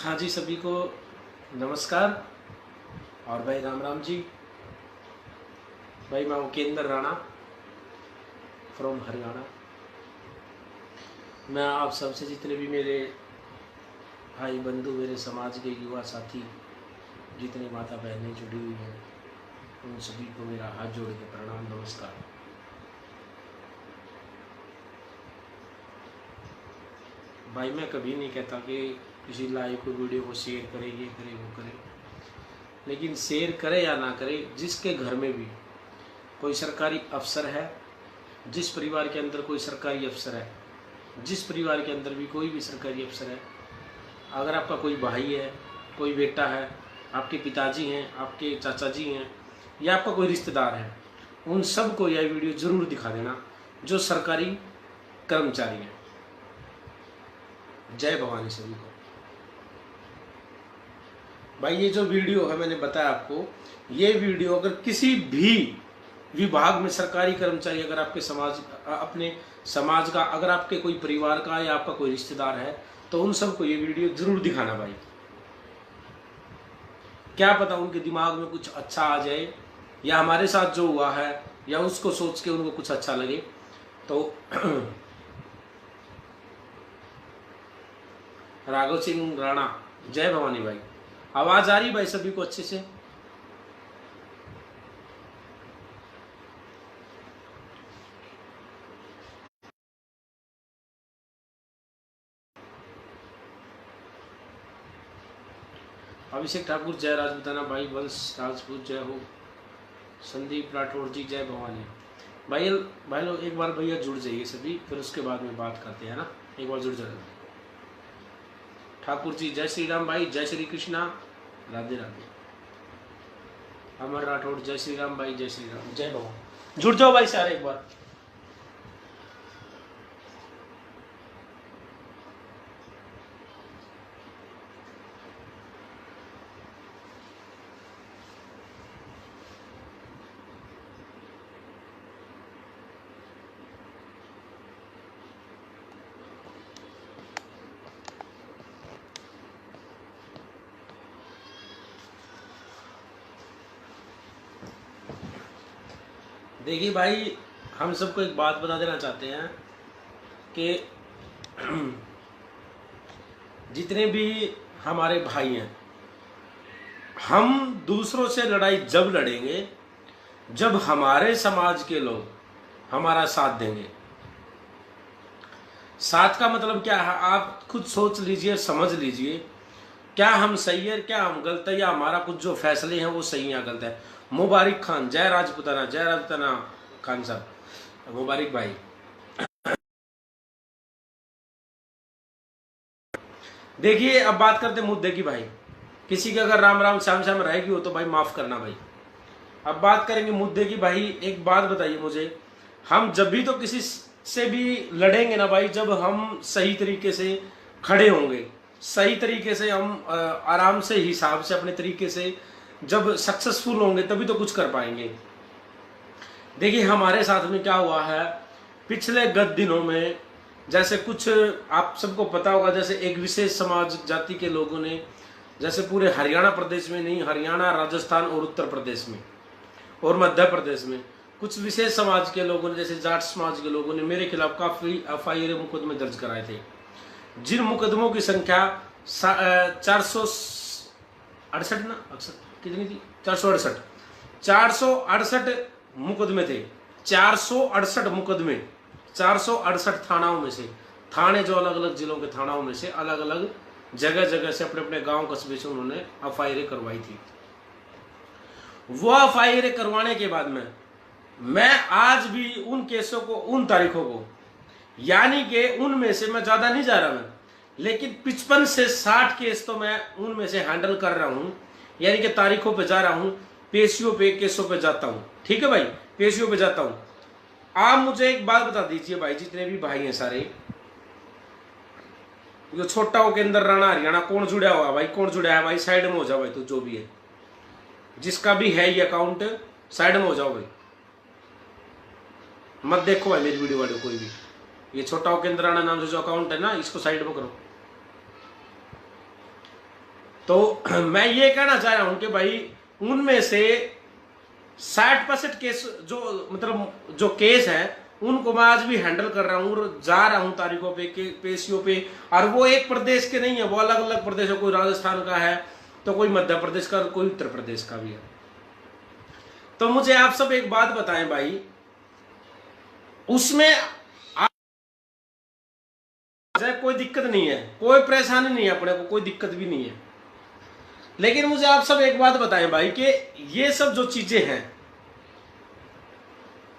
हाँ जी, सभी को नमस्कार। और भाई राम राम जी। भाई मैं उकेंद्र राणा फ्रॉम हरियाणा। मैं आप सबसे जितने भी मेरे भाई बंधु, मेरे समाज के युवा साथी, जितने माता बहनें जुड़ी हुई हैं, उन सभी को मेरा हाथ जोड़ के प्रणाम, नमस्कार। भाई मैं कभी नहीं कहता कि किसी लाइव को वीडियो को शेयर करे, ये करे वो करे, लेकिन शेयर करे या ना करे, जिसके घर में भी कोई सरकारी अफसर है, जिस परिवार के अंदर कोई सरकारी अफसर है, जिस परिवार के अंदर भी कोई भी सरकारी अफसर है, अगर आपका कोई भाई है, कोई बेटा है, आपके पिताजी हैं, आपके चाचा जी हैं, या आपका कोई रिश्तेदार है, उन सब को यह वीडियो ज़रूर दिखा देना जो सरकारी कर्मचारी हैं। जय भवानी सभी को। भाई ये जो वीडियो है, मैंने बताया आपको, ये वीडियो अगर किसी भी विभाग में सरकारी कर्मचारी, अगर आपके समाज, अपने समाज का, अगर आपके कोई परिवार का या आपका कोई रिश्तेदार है, तो उन सबको ये वीडियो जरूर दिखाना भाई। क्या पता उनके दिमाग में कुछ अच्छा आ जाए, या हमारे साथ जो हुआ है या उसको सोच के उनको कुछ अच्छा लगे। तो राघव सिंह राणा, जय भवानी भाई। आवाज आ रही भाई सभी को अच्छे से? अभिषेक ठाकुर, जय राजपूताना भाई। वंश राजपूत, जय हो। संदीप राठौर जी, जय भवानी भाई लोग। एक बार भैया जुड़ जाइए सभी, फिर उसके बाद में बात करते हैं ना। एक बार जुड़ जाइए। ठाकुर जी, जय श्री राम भाई, जय श्री कृष्णा, राधे राधे। अमर राठौर, जय श्री राम भाई, जय श्री राम, जय भगवान। जुड़ जाओ भाई सारे एक बार। देखिए भाई, हम सबको एक बात बता देना चाहते हैं कि जितने भी हमारे भाई हैं, हम दूसरों से लड़ाई जब लड़ेंगे जब हमारे समाज के लोग हमारा साथ देंगे। साथ का मतलब क्या है, आप खुद सोच लीजिए, समझ लीजिए, क्या हम सही है, क्या हम गलत है, या हमारा कुछ जो फैसले हैं वो सही या गलत है। मुबारक खान, जय राजपूताना, जय राजपूताना खान साहब, मुबारक भाई। देखिए अब बात करते मुद्दे की भाई। किसी के अगर राम राम श्याम श्याम रहेगी हो तो भाई माफ करना भाई। अब बात करेंगे मुद्दे की भाई। एक बात बताइए मुझे, हम जब भी तो किसी से भी लड़ेंगे ना भाई, जब हम सही तरीके से खड़े होंगे, सही तरीके से हम आराम से, हिसाब से, अपने तरीके से जब सक्सेसफुल होंगे, तभी तो कुछ कर पाएंगे। देखिए हमारे साथ में क्या हुआ है पिछले गत दिनों में, जैसे कुछ आप सबको पता होगा, जैसे एक विशेष समाज जाति के लोगों ने, जैसे पूरे हरियाणा प्रदेश में नहीं, हरियाणा, राजस्थान और उत्तर प्रदेश में और मध्य प्रदेश में कुछ विशेष समाज के लोगों ने, जैसे जाट समाज के लोगों ने मेरे खिलाफ काफी FIR मुकदमे दर्ज कराए थे, जिन मुकदमों की संख्या 468 ना, अक्सर कितनी थी, 468 मुकदमे थे। 468 मुकदमे, 468 थानाओं में से, थाने जो अलग अलग जिलों के थानाओं में से, अलग अलग जगह जगह से, अपने अपने गांव कस्बे से उन्होंने FIR करवाई थी। वो FIR करवाने के बाद में मैं आज भी उन केसों को, उन तारीखों को, यानी कि उनमें से मैं ज्यादा नहीं जा रहा मैं, लेकिन 55 से 60 केस तो मैं उनमें से हैंडल कर रहा हूं, यानी कि तारीखों पे जा रहा हूं, पेशियों पे, केसों पे जाता हूं। ठीक है भाई, पेशियों पे जाता हूं। आप मुझे एक बात बता दीजिए भाई, जितने भी भाई हैं सारे, जो छोटा उकेंद्र राणा हरियाणा, कौन जुड़ा हुआ भाई, कौन जुड़ा है भाई? साइड में हो जाओ भाई, तो जो भी है, जिसका भी है ये अकाउंट, साइड में हो जाओ भाई, मत देखो भाई मेरी वीडियो वाले कोई भी। ये छोटा उकेंद्र राणा नाम से जो अकाउंट है ना, इसको साइड में करो। तो मैं ये कहना चाह रहा हूं कि भाई उनमें से 60% केस जो मतलब जो केस है उनको मैं आज भी हैंडल कर रहा हूँ, जा रहा हूँ तारीखों पे पेशियों पे। और वो एक प्रदेश के नहीं है, वो अलग अलग प्रदेश है, कोई राजस्थान का है तो कोई मध्य प्रदेश का, कोई उत्तर प्रदेश का भी है। तो मुझे आप सब एक बात बताएं भाई, उसमें कोई दिक्कत नहीं है, कोई परेशानी नहीं है, अपने को कोई दिक्कत भी नहीं है। लेकिन मुझे आप सब एक बात बताएं भाई कि ये सब जो चीजें हैं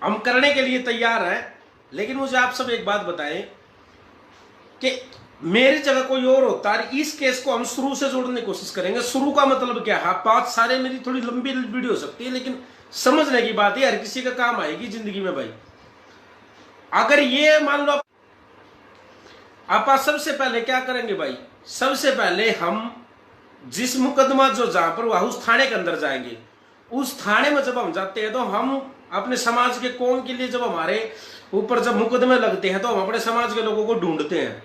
हम करने के लिए तैयार हैं, लेकिन मुझे आप सब एक बात बताएं कि मेरी जगह कोई और होता है, इस केस को हम शुरू से जोड़ने की कोशिश करेंगे। शुरू का मतलब क्या है, बात सारे मेरी थोड़ी लंबी वीडियो हो सकती है, लेकिन समझने की बात है, हर किसी का काम आएगी जिंदगी में भाई। अगर ये मान लो आप सबसे पहले क्या करेंगे भाई, सबसे पहले हम जिस मुकदमा जो जहां पर हुआ उस थाने के अंदर जाएंगे। उस थाने में जब हम जाते हैं तो हम अपने समाज के कौन के लिए, जब हमारे ऊपर जब मुकदमे लगते हैं तो हम अपने समाज के लोगों को ढूंढते हैं।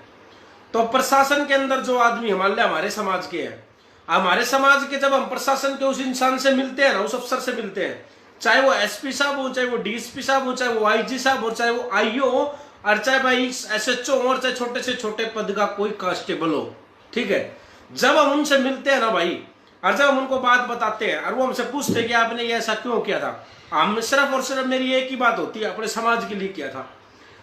तो प्रशासन के अंदर जो आदमी हमारे समाज के हैं, हमारे समाज के, जब हम प्रशासन के उस इंसान से मिलते हैं ना, उस अफसर से मिलते हैं, चाहे वो एसपी साहब हो, चाहे वो डीएसपी साहब हो, चाहे वो आईजी साहब हो, चाहे वो आईओ हो, और चाहे भाई एसएचओ हो, और चाहे छोटे से छोटे पद का कोई कांस्टेबल हो, ठीक है। जब हम उनसे मिलते हैं ना भाई, और जब हम उनको बात बताते हैं और वो हमसे पूछते हैं कि आपने ये ऐसा क्यों किया था, हम सिर्फ और सिर्फ मेरी एक ही बात होती है, अपने समाज के लिए किया था।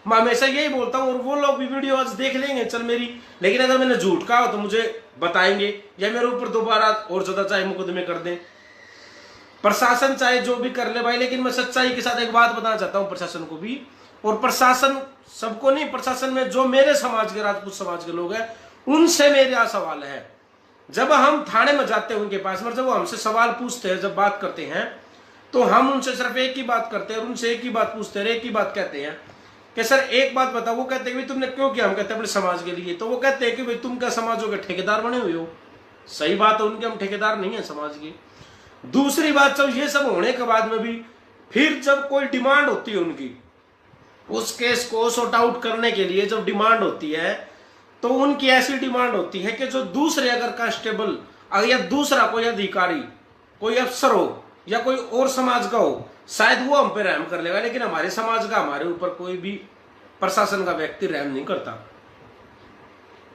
मैं हमेशा यही बोलता हूँ, और वो लोग भी वीडियो आज देख लेंगे चल मेरी, लेकिन अगर मैंने झूठ कहा हो तो मुझे बताएंगे, या मेरे ऊपर दोबारा और ज्यादा चाहे मुकदमे कर दें, प्रशासन चाहे जो भी कर ले भाई। लेकिन मैं सच्चाई के साथ एक बात बताना चाहता हूँ प्रशासन को भी, और प्रशासन सबको नहीं, प्रशासन में जो मेरे समाज के, राजपूत समाज के लोग हैं, उनसे मेरा सवाल है। जब हम थाने में जाते हैं उनके पास में, जब वो हमसे सवाल पूछते हैं, जब बात करते हैं, तो हम उनसे सिर्फ एक ही बात करते हैं, और उनसे एक ही बात पूछते हैं, एक ही बात कहते हैं कि सर एक बात बताओ। वो कहते हैं कि तुमने क्यों किया, हम कहते हैं अपने समाज के लिए। तो वो कहते हैं कि भाई तुम क्या समाजों के ठेकेदार बने हुए हो। सही बात है, उनके हम ठेकेदार नहीं है समाज के। दूसरी बात, जब ये सब होने के बाद में भी फिर जब कोई डिमांड होती है उनकी, उस केस को सॉर्ट आउट करने के लिए जब डिमांड होती है, तो उनकी ऐसी डिमांड होती है कि जो दूसरे अगर कांस्टेबल या दूसरा कोई अधिकारी, कोई अफसर हो या कोई और समाज का हो, शायद वो हम पे रहम कर लेगा, लेकिन हमारे समाज का हमारे ऊपर कोई भी प्रशासन का व्यक्ति रहम नहीं करता।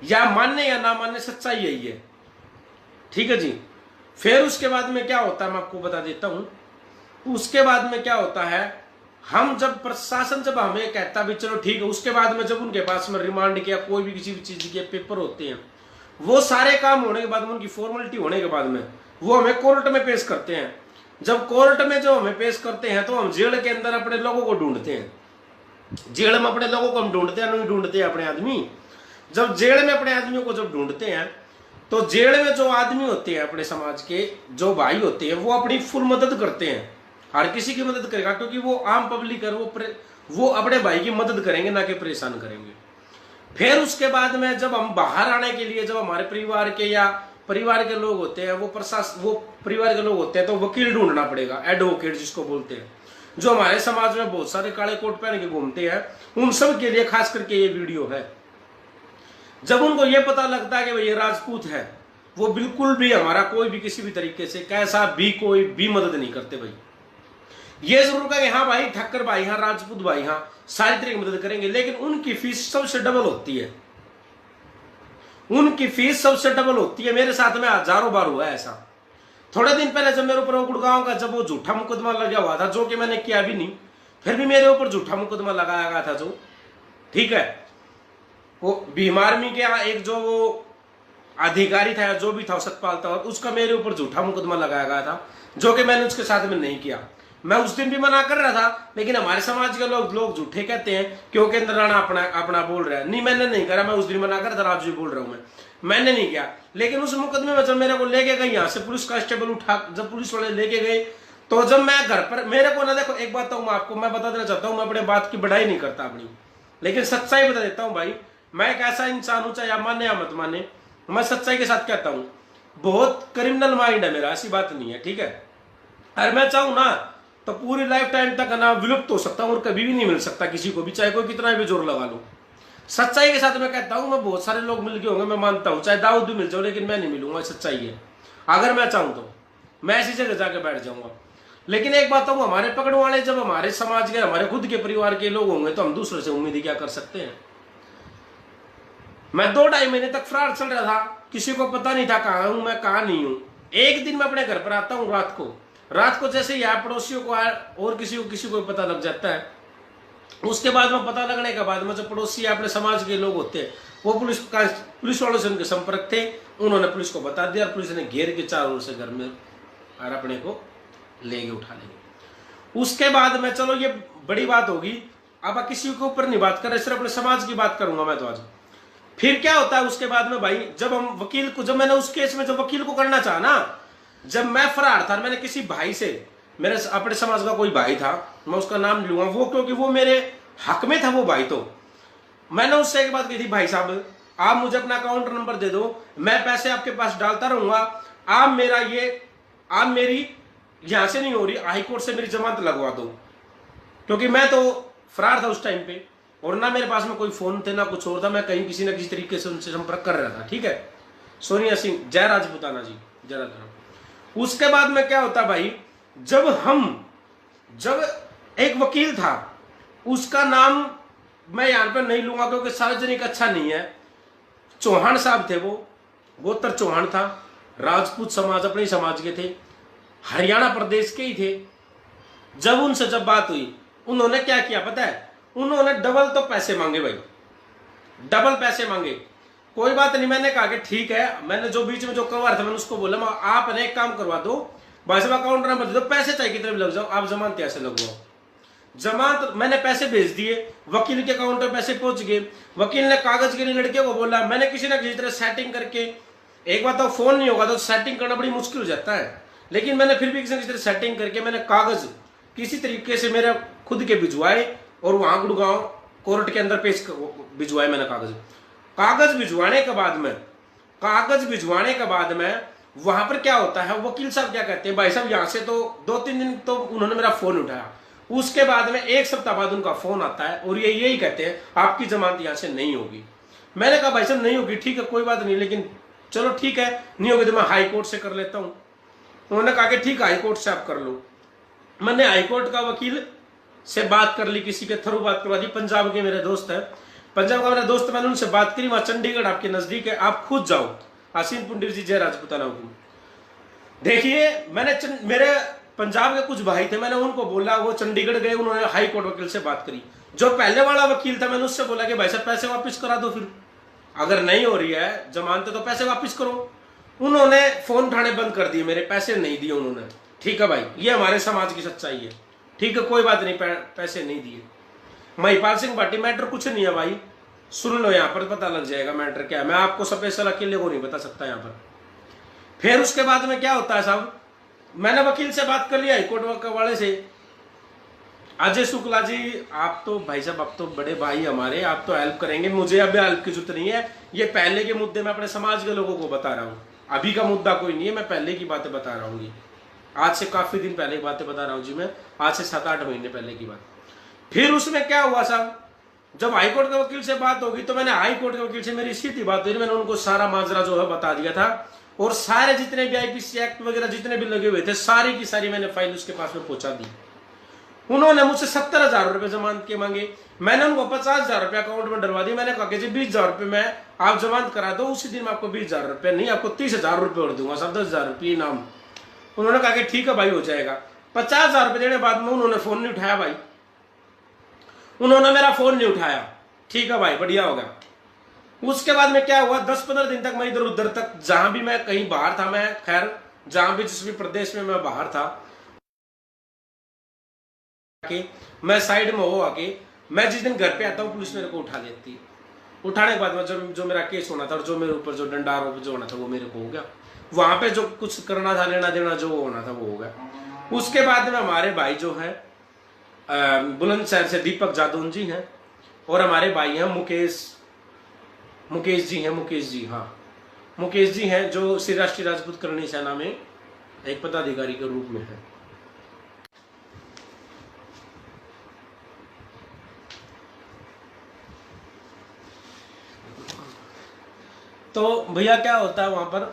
या मानने या ना मानने, सच्चाई यही है, ठीक है जी। फिर उसके बाद में क्या होता है मैं आपको बता देता हूं। उसके बाद में क्या होता है, हम जब प्रशासन जब हमें कहता भी चलो ठीक है, उसके बाद में जब उनके पास में रिमांड किया, कोई भी किसी भी चीज के पेपर होते हैं, वो सारे काम होने के बाद में, उनकी फॉर्मेलिटी होने के बाद में वो हमें कोर्ट में पेश करते हैं। जब कोर्ट में जो हमें पेश करते हैं तो हम जेल के अंदर अपने लोगों को ढूंढते हैं। जेल में अपने लोगों को हम ढूंढते हैं, नहीं ढूंढते हैं अपने आदमी। जब जेल में अपने आदमियों को जब ढूंढते हैं, तो जेल में जो आदमी होते हैं अपने समाज के, जो भाई होते हैं, वो अपनी फुल मदद करते हैं। हर किसी की मदद करेगा, क्योंकि वो आम पब्लिक है, वो अपने भाई की मदद करेंगे, ना कि परेशान करेंगे। फिर उसके बाद में जब हम बाहर आने के लिए, जब हमारे परिवार के या परिवार के लोग होते हैं, वो परिवार के लोग होते हैं, तो वकील ढूंढना पड़ेगा, एडवोकेट जिसको बोलते हैं, जो हमारे समाज में बहुत सारे काले कोट पहन के घूमते हैं। उन सब के लिए खास करके ये वीडियो है। जब उनको ये पता लगता है कि भाई ये राजपूत है, वो बिल्कुल भी हमारा कोई भी किसी भी तरीके से कैसा भी कोई भी मदद नहीं करते भाई। ये जरूर कहेंगे हाँ भाई ठक्कर भाई, हाँ राजपूत भाई, हाँ सारी तरह की मदद करेंगे, लेकिन उनकी फीस सबसे डबल होती है। उनकी फीस सबसे डबल होती है। मेरे साथ में हजारों बार हुआ है ऐसा। थोड़े दिन पहले जब मेरे ऊपर गुड़गांव का जब वो झूठा मुकदमा लगा हुआ था, जो कि मैंने किया भी नहीं, फिर भी मेरे ऊपर झूठा मुकदमा लगाया गया था, जो ठीक है, वो भीम आर्मी के एक जो वो अधिकारी था, जो भी था सतपाल था, उसका मेरे ऊपर झूठा मुकदमा लगाया गया था, जो कि मैंने उसके साथ में नहीं किया। मैं उस दिन भी मना कर रहा था, लेकिन हमारे समाज के लोग झूठे कहते हैं क्योंकि इंद्र राणा अपना बोल रहा है। नहीं, मैंने नहीं करा, मैं उस दिन मना कर रहा था, आज भी बोल रहा हूं मैंने नहीं किया। लेकिन उस मुकदमे में जब मेरे को लेके गए, यहाँ से पुलिस कांस्टेबल उठा, जब पुलिस वाले लेके गए, तो जब मैं घर पर, मेरे को ना, देखो एक बात तो मैं आपको मैं बता देना चाहता हूँ, मैं अपने बात की बढ़ाई नहीं करता अपनी, लेकिन सच्चाई बता देता हूँ भाई। मैं एक ऐसा इंसान हूं, चाहे आप माने या मत माने, मैं सच्चाई के साथ कहता हूँ। बहुत क्रिमिनल माइंड है मेरा, ऐसी बात नहीं है, ठीक है। अगर मैं चाहूँ ना तो पूरी लाइफ टाइम तक ना विलुप्त हो सकता हूँ और कभी भी नहीं मिल सकता किसी को भी, चाहे कोई कितना भी जोर लगा लो। सच्चाई के साथ मैं कहता हूँ, मैं बहुत सारे लोग मिल गए होंगे, मैं मानता हूँ, चाहे दाऊद भी मिल जाओ, लेकिन मैं नहीं मिलूंगा, सच्चाई है। अगर मैं चाहूं तो मैं ऐसी जगह जाके बैठ जाऊंगा। लेकिन एक बात कहूं, हमारे पकड़ वाले जब हमारे समाज के, हमारे खुद के परिवार के लोग होंगे तो हम दूसरे से उम्मीद क्या कर सकते हैं। मैं 2-2.5 महीने तक फ्रॉड चल रहा था, किसी को पता नहीं था कहां हूं मैं कहां नहीं हूं। एक दिन मैं अपने घर पर आता हूं रात को जैसे ही पड़ोसियों को और किसी को पता लग जाता है। उसके बाद में पता लगने के बाद में जो पड़ोसी अपने समाज के लोग होते हैं वो पुलिस वालों से उनके संपर्क थे, उन्होंने पुलिस को बता दिया और पुलिस ने घेर के चारों ओर से घर में और अपने को लेंगे उठा लेंगे। उसके बाद में चलो ये बड़ी बात होगी, अब किसी के ऊपर नहीं बात कर रहे, सिर्फ अपने समाज की बात करूंगा मैं तो आज। फिर क्या होता है उसके बाद में भाई, जब हम वकील को, जब मैंने उस केस में जब वकील को करना चाहा ना, जब मैं फरार था, मैंने किसी भाई से, मेरे अपने समाज का कोई भाई था, मैं उसका नाम नहीं लूंगा, वो क्योंकि वो मेरे हक में था वो भाई, तो मैंने उससे एक बात कही थी, भाई साहब आप मुझे अपना अकाउंट नंबर दे दो, मैं पैसे आपके पास डालता रहूंगा, आप मेरी यहां से नहीं हो रही, हाई कोर्ट से मेरी जमानत लगवा दो, क्योंकि मैं तो फरार था उस टाइम पे और ना मेरे पास में कोई फोन थे ना कुछ और था, मैं कहीं किसी ना किसी तरीके से उनसे संपर्क कर रहा था। ठीक है, सोनिया सिंह, जय राजपूताना जी, जय राजपूताना। उसके बाद में क्या होता भाई, जब एक वकील था, उसका नाम मैं यहां पर नहीं लूंगा क्योंकि सार्वजनिक अच्छा नहीं है, चौहान साहब थे, वो गोत्र चौहान था, राजपूत समाज अपने समाज के थे, हरियाणा प्रदेश के ही थे। जब उनसे जब बात हुई, उन्होंने क्या किया पता है, उन्होंने डबल तो पैसे मांगे भाई, डबल पैसे मांगे। कोई बात नहीं, मैंने कहा कि ठीक है, मैंने जो बीच में जो करवा था मैंने उसको बोला, आपने एक काम करवा दो, भाई साहब अकाउंट नंबर दे दो, पैसे चाहिए कितने भी लग जाओ, आप जमानत कैसे लगवाओ। जमानत मैंने पैसे भेज दिए, वकील के अकाउंट में पैसे पहुंच गए, वकील ने कागज के लिए लड़के को बोला, मैंने किसी ना किसी तरह सेटिंग करके, एक बात तो फोन नहीं होगा तो सेटिंग करना बड़ी मुश्किल हो जाता है, लेकिन मैंने फिर भी किसी ना किसी तरह सेटिंग करके मैंने कागज किसी तरीके से मेरे खुद के भिजवाए और वहां गुड़गांव कोर्ट के अंदर पेश भिजवाए मैंने कागज भिजवाने के बाद में वहां पर क्या होता है, वकील साहब क्या कहते हैं, भाई साहब यहां से तो 2-3 दिन तो उन्होंने मेरा फोन उठाया, उसके बाद में 1 सप्ताह बाद उनका फोन आता है और ये यही कहते हैं आपकी जमानत यहां से नहीं होगी। मैंने कहा भाई साहब नहीं होगी, ठीक है कोई बात नहीं, लेकिन चलो ठीक है, नहीं होगी तो मैं हाई कोर्ट से कर लेता हूं। उन्होंने कहा कि ठीक है हाई कोर्ट से आप कर लो। मैंने हाई कोर्ट का वकील से बात कर ली, किसी के थ्रू बात करवा दी, पंजाब के मेरे दोस्त है, पंजाब का मेरा दोस्त, मैंने उनसे बात करी, वहां चंडीगढ़ आपके नजदीक है, आप खुद जाओ। आसीन पुंडिर जी, जय राजपूताना हुकुम। देखिए मैंने मेरे पंजाब के कुछ भाई थे, मैंने उनको बोला, वो चंडीगढ़ गए, उन्होंने हाई कोर्ट वकील से बात करी। जो पहले वाला वकील था मैंने उससे बोला कि भाई साहब पैसे वापस करा दो, फिर अगर नहीं हो रही है जमानत तो पैसे वापस करो। उन्होंने फोन उठाने बंद कर दिए, मेरे पैसे नहीं दिए उन्होंने। ठीक है भाई, ये हमारे समाज की सच्चाई है, ठीक है कोई बात नहीं, पैसे नहीं दिए। महिपाल सिंह भाटी, मैटर कुछ नहीं है भाई, सुन लो यहाँ पर पता लग जाएगा मैटर क्या है, मैं आपको स्पेशल अकेले को नहीं बता सकता यहाँ पर। फिर उसके बाद में क्या होता है साहब, मैंने वकील से बात कर लिया, हाईकोर्ट वाले से, अजय शुक्ला जी आप तो भाई साहब आप तो बड़े भाई हमारे, आप तो हेल्प करेंगे, मुझे अभी हेल्प की जरूरत नहीं है, ये पहले के मुद्दे मैं अपने समाज के लोगों को बता रहा हूँ, अभी का मुद्दा कोई नहीं है, मैं पहले की बातें बता रहा हूँ, आज से काफी दिन पहले की बातें बता रहा हूँ जी मैं, आज से 7-8 महीने पहले की बात। फिर उसमें क्या हुआ साहब, जब हाईकोर्ट के वकील से बात होगी तो मैंने हाईकोर्ट के वकील से मेरी सीधी बात हुई, मैंने उनको सारा माजरा जो है बता दिया था, और सारे जितने भी आईपीसी एक्ट वगैरह जितने भी लगे हुए थे सारी की सारी मैंने फाइल उसके पास में पहुंचा दी। उन्होंने मुझसे 70,000 रुपए जमानत के मांगे, मैंने उनको 50,000 रुपए अकाउंट में डलवा दी। मैंने कहा कि जी 20,000 रुपए में आप जमानत करा दो, उसी दिन मैं आपको 20,000 रुपए नहीं, आपको 30,000 रुपए और दूंगा, सब 10,000 रुपये इनाम। उन्होंने कहा कि ठीक है भाई हो जाएगा। 50,000 रुपए देने बाद में उन्होंने फोन नहीं उठाया भाई, उन्होंने मेरा फोन नहीं उठाया। ठीक है भाई बढ़िया हो गया। उसके बाद में क्या हुआ, 10-15 दिन तक मैं इधर उधर तक, जहां भी मैं कहीं बाहर था, मैं खैर जहां भी जिस भी प्रदेश में मैं बाहर था, मैं साइड में हो आके, मैं जिस दिन घर पे आता हूँ पुलिस मेरे को उठा लेती। उठाने के बाद में जो मेरा केस होना था और जो मेरे ऊपर जो डंडा आरोप जो होना था वो मेरे को हो गया, वहां पे जो कुछ करना था लेना देना जो होना था वो हो गया। उसके बाद में हमारे भाई जो है बुलंदशहर से दीपक जादौन जी हैं, और हमारे भाई हैं मुकेश जी हैं, मुकेश जी, हाँ मुकेश जी हैं, जो श्री राष्ट्रीय राजपूत करणी सेना में एक पदाधिकारी के रूप में है। तो भैया क्या होता है वहां पर,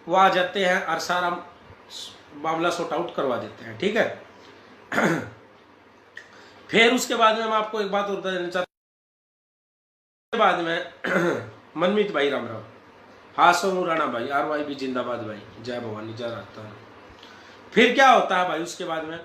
वो आ जाते हैं और सारा मामला सॉर्ट आउट करवा देते हैं, ठीक है। फिर उसके बाद में मैं आपको एक बात और बता देना चाहता हूँ, बाद में मनमीत भाई राम राम, हासो मुराना भाई, RY भी जिंदाबाद भाई, जय भवानी जय राजस्थान। फिर क्या होता है भाई, उसके बाद में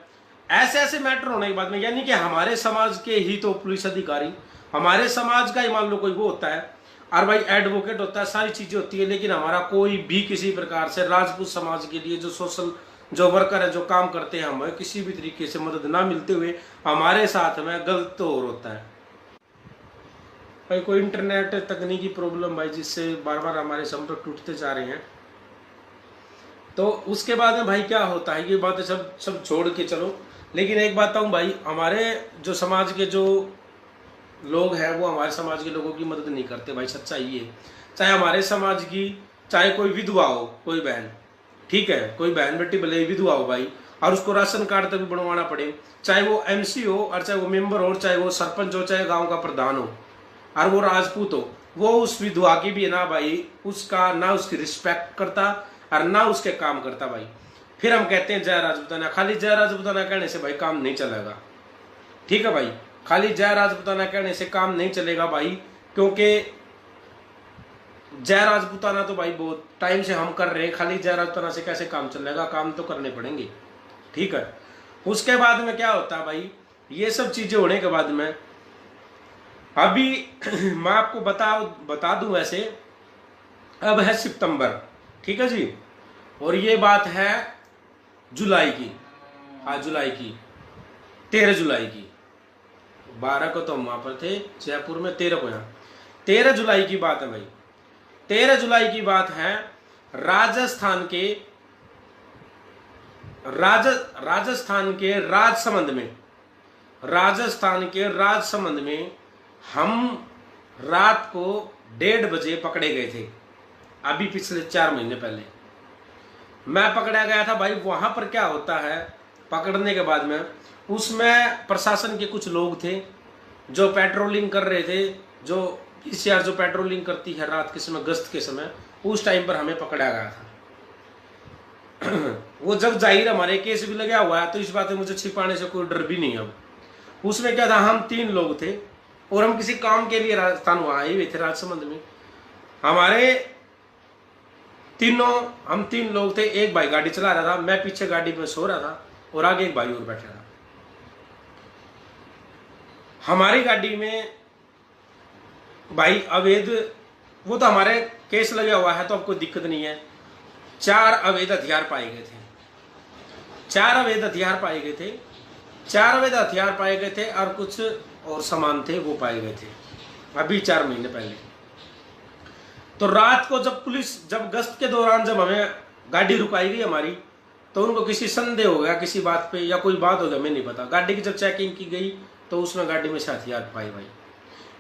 ऐसे ऐसे मैटर होने के बाद में, यानी कि हमारे समाज के ही तो पुलिस अधिकारी, हमारे समाज का ही मान लो कोई वो होता है, और भाई एडवोकेट होता है, सारी चीजें होती है, लेकिन हमारा कोई भी किसी प्रकार से राजपूत समाज के लिए जो सोशल जो वर्कर है, जो काम करते हैं, हमें किसी भी तरीके से मदद ना मिलते हुए हमारे साथ में गलत तो और होता है भाई। कोई इंटरनेट तकनीकी प्रॉब्लम भाई, जिससे बार बार हमारे संपर्क टूटते जा रहे हैं। तो उसके बाद में भाई क्या होता है, ये बातें सब छोड़ के चलो, लेकिन एक बात कहूँ भाई, हमारे जो समाज के जो लोग हैं वो हमारे समाज के लोगों की मदद नहीं करते भाई, सच्चाई ये। चाहे हमारे समाज की, चाहे कोई विधवा हो, कोई बहन, ठीक है, कोई बहन बेटी भले विधवा हो भाई, और उसको राशन कार्ड तक भी बनवाना पड़े, चाहे वो MC हो, और चाहे वो मेंबर हो, चाहे वो सरपंच हो, चाहे गांव का प्रधान हो, और वो राजपूत हो, वो उस विधवा की भी ना भाई, उसका ना उसकी रिस्पेक्ट करता और ना उसके काम करता भाई। फिर हम कहते हैं जय राजपूताना, खाली जय राजपूताना कहने से भाई काम नहीं चलेगा, ठीक है भाई, खाली जय राजपूताना कहने से काम नहीं चलेगा भाई, क्योंकि जय राजपूताना तो भाई बहुत टाइम से हम कर रहे हैं, खाली जय राजपूताना से कैसे काम चलेगा, काम तो करने पड़ेंगे, ठीक है। उसके बाद में क्या होता है भाई, ये सब चीजें होने के बाद में अभी मैं आपको बता दूं, वैसे अब है सितंबर, ठीक है जी, और ये बात है जुलाई की, आज जुलाई की 13 जुलाई की, 12 को तो हम वहां पर थे जयपुर में, 13 को यहाँ, 13 जुलाई की बात है भाई, 13 जुलाई की बात है। राजस्थान के राजसमंद में हम रात को 1:30 बजे पकड़े गए थे, अभी पिछले 4 महीने पहले मैं पकड़ा गया था भाई। वहां पर क्या होता है, पकड़ने के बाद में उसमें प्रशासन के कुछ लोग थे जो पेट्रोलिंग कर रहे थे, जो PCR जो पेट्रोलिंग करती है रात के समय, गश्त के समय, उस टाइम पर हमें पकड़ा गया था। वो जब जाहिर हमारे केस भी लगा हुआ है, तो इस बात में मुझे छिपाने से कोई डर भी नहीं। अब उसमें क्या था, हम 3 लोग थे और हम किसी काम के लिए राजस्थान वहां आए हुए थे, राजसमंद में। हम 3 लोग थे, एक भाई गाड़ी चला रहा था, मैं पीछे गाड़ी में सो रहा था और आगे एक भाई और बैठा था। हमारी गाड़ी में भाई अवैध, वो तो हमारे केस लगा हुआ है तो अब कोई दिक्कत नहीं है, 4 अवैध हथियार पाए गए थे, 4 अवैध हथियार पाए गए थे, 4 अवैध हथियार पाए गए थे और कुछ और सामान थे वो पाए गए थे, अभी 4 महीने पहले। तो रात को जब गश्त के दौरान जब हमें गाड़ी रुकाई गई हमारी, तो उनको किसी संदेह हो गया किसी बात पे, या कोई बात हो गया, मैं नहीं पता। गाड़ी की जब चेकिंग की गई तो उसमें गाड़ी में से हथियार पाए भाई।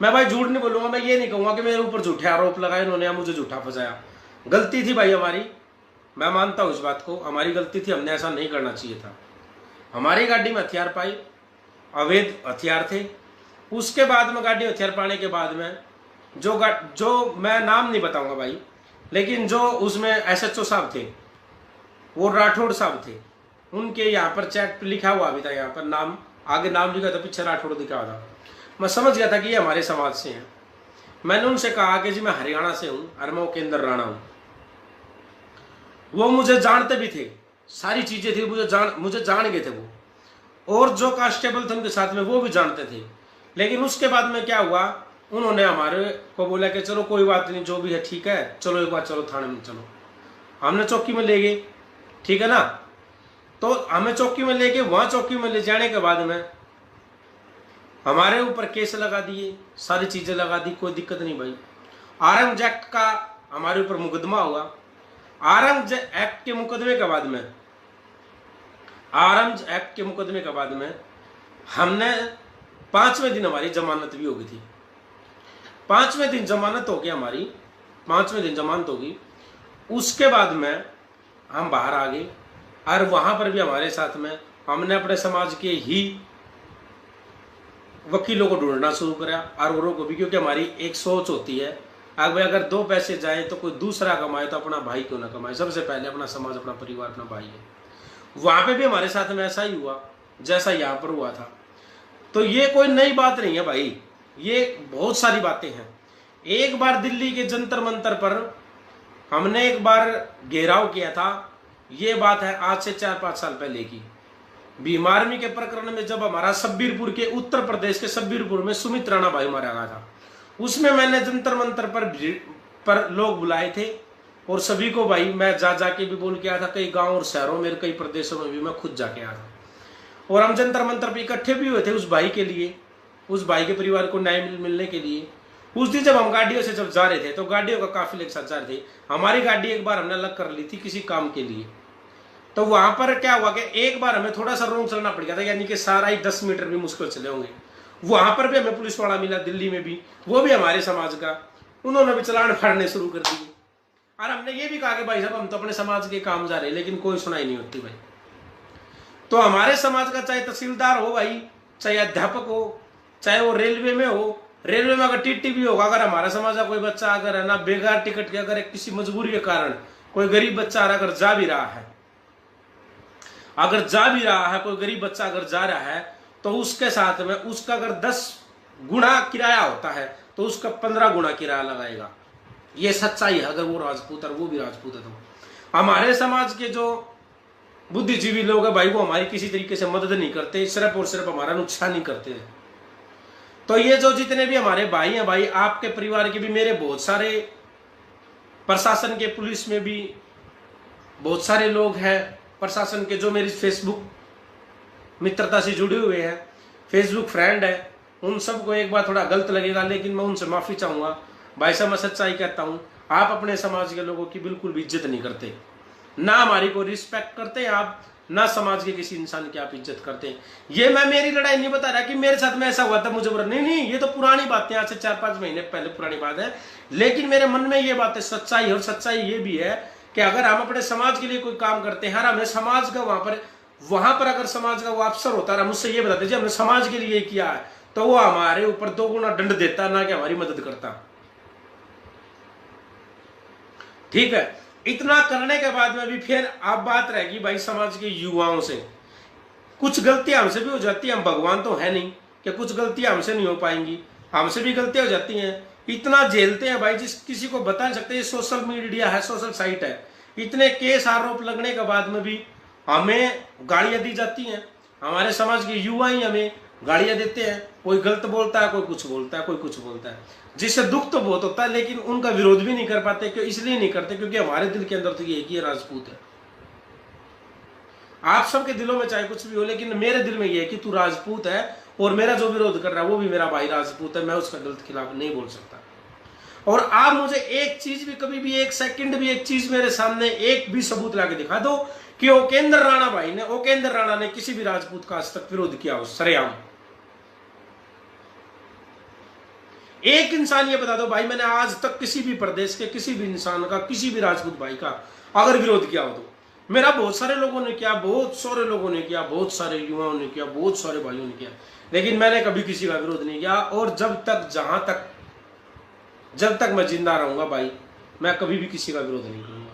मैं भाई झूठ नहीं बोलूंगा, मैं ये नहीं कहूंगा कि मेरे ऊपर झूठे आरोप लगाए इन्होंने या मुझे झूठा फंसाया। गलती थी भाई हमारी, मैं मानता हूं इस बात को, हमारी गलती थी, हमने ऐसा नहीं करना चाहिए था। हमारी गाड़ी में हथियार पाए, अवैध हथियार थे। उसके बाद में गाड़ी हथियार पाने के बाद में जो मैं नाम नहीं बताऊंगा भाई, लेकिन जो उसमें SHO साहब थे, वो राठौड़ साहब थे, उनके यहाँ पर चैट पे लिखा हुआ भी था, यहाँ पर नाम, आगे नाम लिखा था, पीछे राठौड़ दिखा था। मैं समझ गया था कि ये हमारे समाज से हैं। मैंने उनसे कहा कि जी मैं हरियाणा से हूँ और मैं केंद्र राणा हूँ। वो मुझे जानते भी थे, सारी चीजें थी, मुझे जान गए थे वो, और जो कांस्टेबल थे उनके साथ में वो भी जानते थे। लेकिन उसके बाद में क्या हुआ, उन्होंने हमारे को बोला कि चलो कोई बात नहीं, जो भी है ठीक है, चलो एक बार चलो थाने में चलो। हमने चौकी में ले गए, ठीक है ना। तो हमें चौकी में लेके, वहां चौकी में ले जाने के बाद में हमारे ऊपर केस लगा दिए, सारी चीजें लगा दी, कोई दिक्कत नहीं भाई। आर्म्स एक्ट का हमारे ऊपर मुकदमा हुआ। आर्म्स एक्ट के मुकदमे के बाद में, आर्म्स एक्ट के मुकदमे के बाद में हमने 5वें दिन हमारी जमानत भी हो गई थी। 5वें दिन जमानत हो गई हमारी, 5वें दिन जमानत होगी। उसके बाद में हम बाहर आ गए और वहां पर भी हमारे साथ में हमने अपने समाज के ही वकीलों को ढूंढना शुरू करा, और औरों को भी, क्योंकि हमारी एक सोच होती है अगर 2 पैसे जाए तो कोई दूसरा कमाए तो अपना भाई क्यों ना कमाए। सबसे पहले अपना समाज, अपना परिवार, अपना भाई है। वहां पे भी हमारे साथ में ऐसा ही हुआ जैसा यहाँ पर हुआ था। तो ये कोई नई बात नहीं है भाई, ये बहुत सारी बातें हैं। एक बार दिल्ली के जंतर मंतर पर हमने एक बार घेराव किया था। ये बात है आज से 4-5 साल पहले की। भीम आर्मी के प्रकरण में जब हमारा शब्बीरपुर के, उत्तर प्रदेश के शब्बीरपुर में सुमित राणा भाई मारा गया था, उसमें मैंने जंतर मंतर पर लोग बुलाए थे और सभी को भाई मैं जाके भी बोल के आया था। कई गांव और शहरों में, कई प्रदेशों में भी मैं खुद जाके आया था। और हम जंतर मंतर पे इकट्ठे भी हुए थे उस भाई के लिए, उस भाई के परिवार को न्याय मिलने के लिए। उस दिन जब हम गाड़ियों से जब जा रहे थे तो गाड़ियों का काफिले के साथ जा रहे थे। हमारी गाड़ी एक बार हमने अलग कर ली थी किसी काम के लिए। तो वहां पर क्या हुआ कि एक बार हमें थोड़ा सा रोंग चलना पड़ गया था, यानी कि सारा ही 10 मीटर भी मुश्किल चले होंगे। वहां पर भी हमें पुलिस वाला मिला, दिल्ली में भी, वो भी हमारे समाज का। उन्होंने भी चलान फाड़ने शुरू कर दिए। और हमने ये भी कहा कि भाई साहब हम तो अपने समाज के काम जा रहे हैं, लेकिन कोई सुनाई नहीं होती भाई। तो हमारे समाज का चाहे तहसीलदार हो भाई, चाहे अध्यापक हो, चाहे वो रेलवे में हो, रेलवे में अगर टीटी भी होगा, अगर हमारा समाज का कोई बच्चा अगर है ना बेकार टिकट के, अगर किसी मजबूरी के कारण कोई गरीब बच्चा अगर जा भी रहा है, कोई गरीब बच्चा अगर जा रहा है, तो उसके साथ में उसका अगर 10 गुना किराया होता है तो उसका 15 गुना किराया लगाएगा। ये सच्चाई है। अगर वो राजपूत और वो भी राजपूत है तो हमारे समाज के जो बुद्धिजीवी लोग हैं भाई, वो हमारी किसी तरीके से मदद नहीं करते, सिर्फ और सिर्फ हमारा नुकसान ही करते हैं। तो ये जो जितने भी हमारे भाई हैं भाई, आपके परिवार के भी, मेरे बहुत सारे प्रशासन के, पुलिस में भी बहुत सारे लोग हैं प्रशासन के जो मेरी फेसबुक मित्रता से जुड़े हुए हैं, फेसबुक फ्रेंड है। उन सबको एक बार थोड़ा गलत लगेगा, लेकिन मैं उनसे माफी चाहूंगा। भाई साहब मैं सच्चाई कहता हूं, आप अपने समाज के लोगों की बिल्कुल भी इज्जत नहीं करते, ना हमारी को रिस्पेक्ट करते आप, ना समाज के किसी इंसान की आप इज्जत करते हैं। ये मैं मेरी लड़ाई नहीं बता रहा कि मेरे साथ में ऐसा हुआ था मुझे बुरा, नहीं, ये तो पुरानी बातें, आज से 4-5 महीने पहले पुरानी बात है। लेकिन मेरे मन में ये बात है सच्चाई, और सच्चाई ये भी है कि अगर हम अपने समाज के लिए कोई काम करते हैं, हमें समाज का वहां पर अगर समाज का वो अफसर होता है, मुझसे ये बताते जी हमने समाज के लिए किया है, तो वो हमारे ऊपर 2 गुना दंड देता, ना कि हमारी मदद करता। ठीक है, इतना करने के बाद में भी फिर आप बात रहेगी भाई समाज के युवाओं से। कुछ गलतियां हमसे भी हो जाती है, हम भगवान तो है नहीं कि कुछ गलतियां हमसे नहीं हो पाएंगी, हमसे भी गलतियां हो जाती हैं। इतना झेलते हैं भाई, जिस किसी को बता नहीं सकते। ये सोशल मीडिया है, सोशल साइट है, इतने केस आरोप लगने के बाद में भी हमें गालियां दी जाती हैं। हमारे समाज के युवा ही हमें गालियां देते हैं, कोई गलत बोलता है, कोई कुछ बोलता है, कोई कुछ बोलता है, जिससे दुख तो बहुत होता है, लेकिन उनका विरोध भी नहीं कर पाते। क्यों? इसलिए नहीं करते क्योंकि हमारे दिल के अंदर तो ये कि राजपूत है। आप सबके दिलों में चाहे कुछ भी हो, लेकिन मेरे दिल में ये है कि तू राजपूत है, और मेरा जो विरोध कर रहा है वो भी मेरा भाई राजपूत है, मैं उसका गलत खिलाफ नहीं बोल सकता। और आप मुझे एक चीज भी, कभी भी 1 सेकंड भी एक चीज मेरे सामने एक भी सबूत लाके दिखा दो कि ओकेंद्र राणा भाई ने, ओकेंद्र राणा ने किसी भी राजपूत का आज तक विरोध किया हो सरेआम। एक इंसान ये बता दो भाई मैंने आज तक किसी भी प्रदेश के किसी भी इंसान का, किसी भी राजपूत भाई का अगर विरोध किया हो तो। मेरा बहुत सारे लोगों ने किया, बहुत सारे लोगों ने किया, बहुत सारे युवाओं ने किया, बहुत सारे भाइयों ने किया, लेकिन मैंने कभी किसी का विरोध नहीं किया। और जब तक मैं जिंदा रहूंगा भाई, मैं कभी भी किसी का विरोध नहीं करूंगा,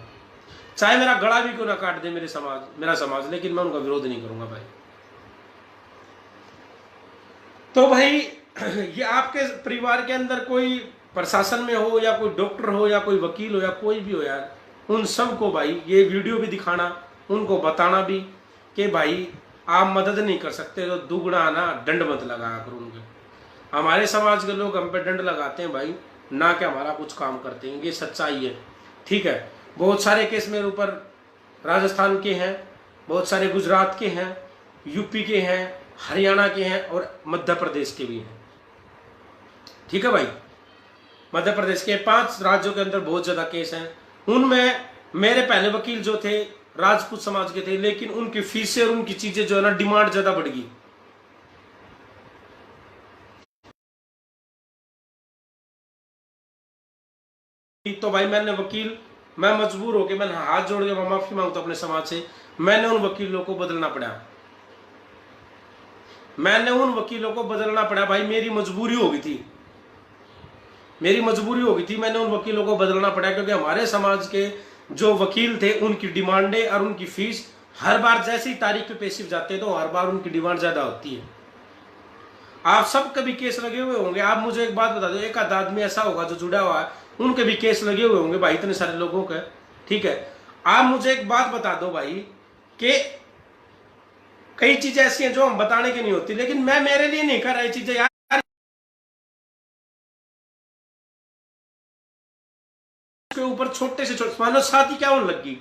चाहे मेरा गला भी क्यों ना काट दे मेरा समाज, लेकिन मैं उनका विरोध नहीं करूंगा भाई। तो भाई ये आपके परिवार के अंदर कोई प्रशासन में हो, या कोई डॉक्टर हो, या कोई वकील हो, या कोई भी हो यार, उन सबको भाई ये वीडियो भी दिखाना, उनको बताना भी कि भाई आप मदद नहीं कर सकते तो दुगना ना दंड मत लगाया करो उनके। हमारे समाज के लोग हम पे दंड लगाते हैं भाई, ना कि हमारा कुछ काम करते हैं, ये सच्चाई है। ठीक है, बहुत सारे केस मेरे ऊपर राजस्थान के हैं, बहुत सारे गुजरात के हैं, यूपी के हैं, हरियाणा के हैं, और मध्य प्रदेश के भी हैं। ठीक है भाई, मध्य प्रदेश के 5 राज्यों के अंदर बहुत ज्यादा केस हैं। उनमें मेरे पहले वकील जो थे राजपूत समाज के थे, लेकिन उनकी फीसें और उनकी चीजें जो है ना, डिमांड ज्यादा बढ़ गई। तो भाई मैं मजबूर होकर, मैंने हाथ जोड़ के माफी मांगता अपने समाज से, मैंने उन वकीलों को बदलना पड़ा, भाई मेरी मजबूरी हो गई थी। मेरी मजबूरी हो गई थी, मैंने उन वकीलों को बदलना पड़ा, क्योंकि हमारे समाज के जो वकील थे उनकी डिमांडें और उनकी फीस हर बार जैसी तारीख पे पेशी जाते हैं तो हर बार उनकी डिमांड ज्यादा होती है। आप सब कभी केस लगे हुए होंगे, आप मुझे एक बात बता दो, एक आध आदमी ऐसा होगा जो जुड़ा हुआ है, उनके भी केस लगे हुए होंगे भाई, इतने सारे लोगों के। ठीक है, आप मुझे एक बात बता दो भाई कि कई चीजें ऐसी हैं जो हम बताने की नहीं होती, लेकिन मैं मेरे लिए नहीं कर रही चीजें यार। के ऊपर छोटे से छोटे, मानो 751 लग गई,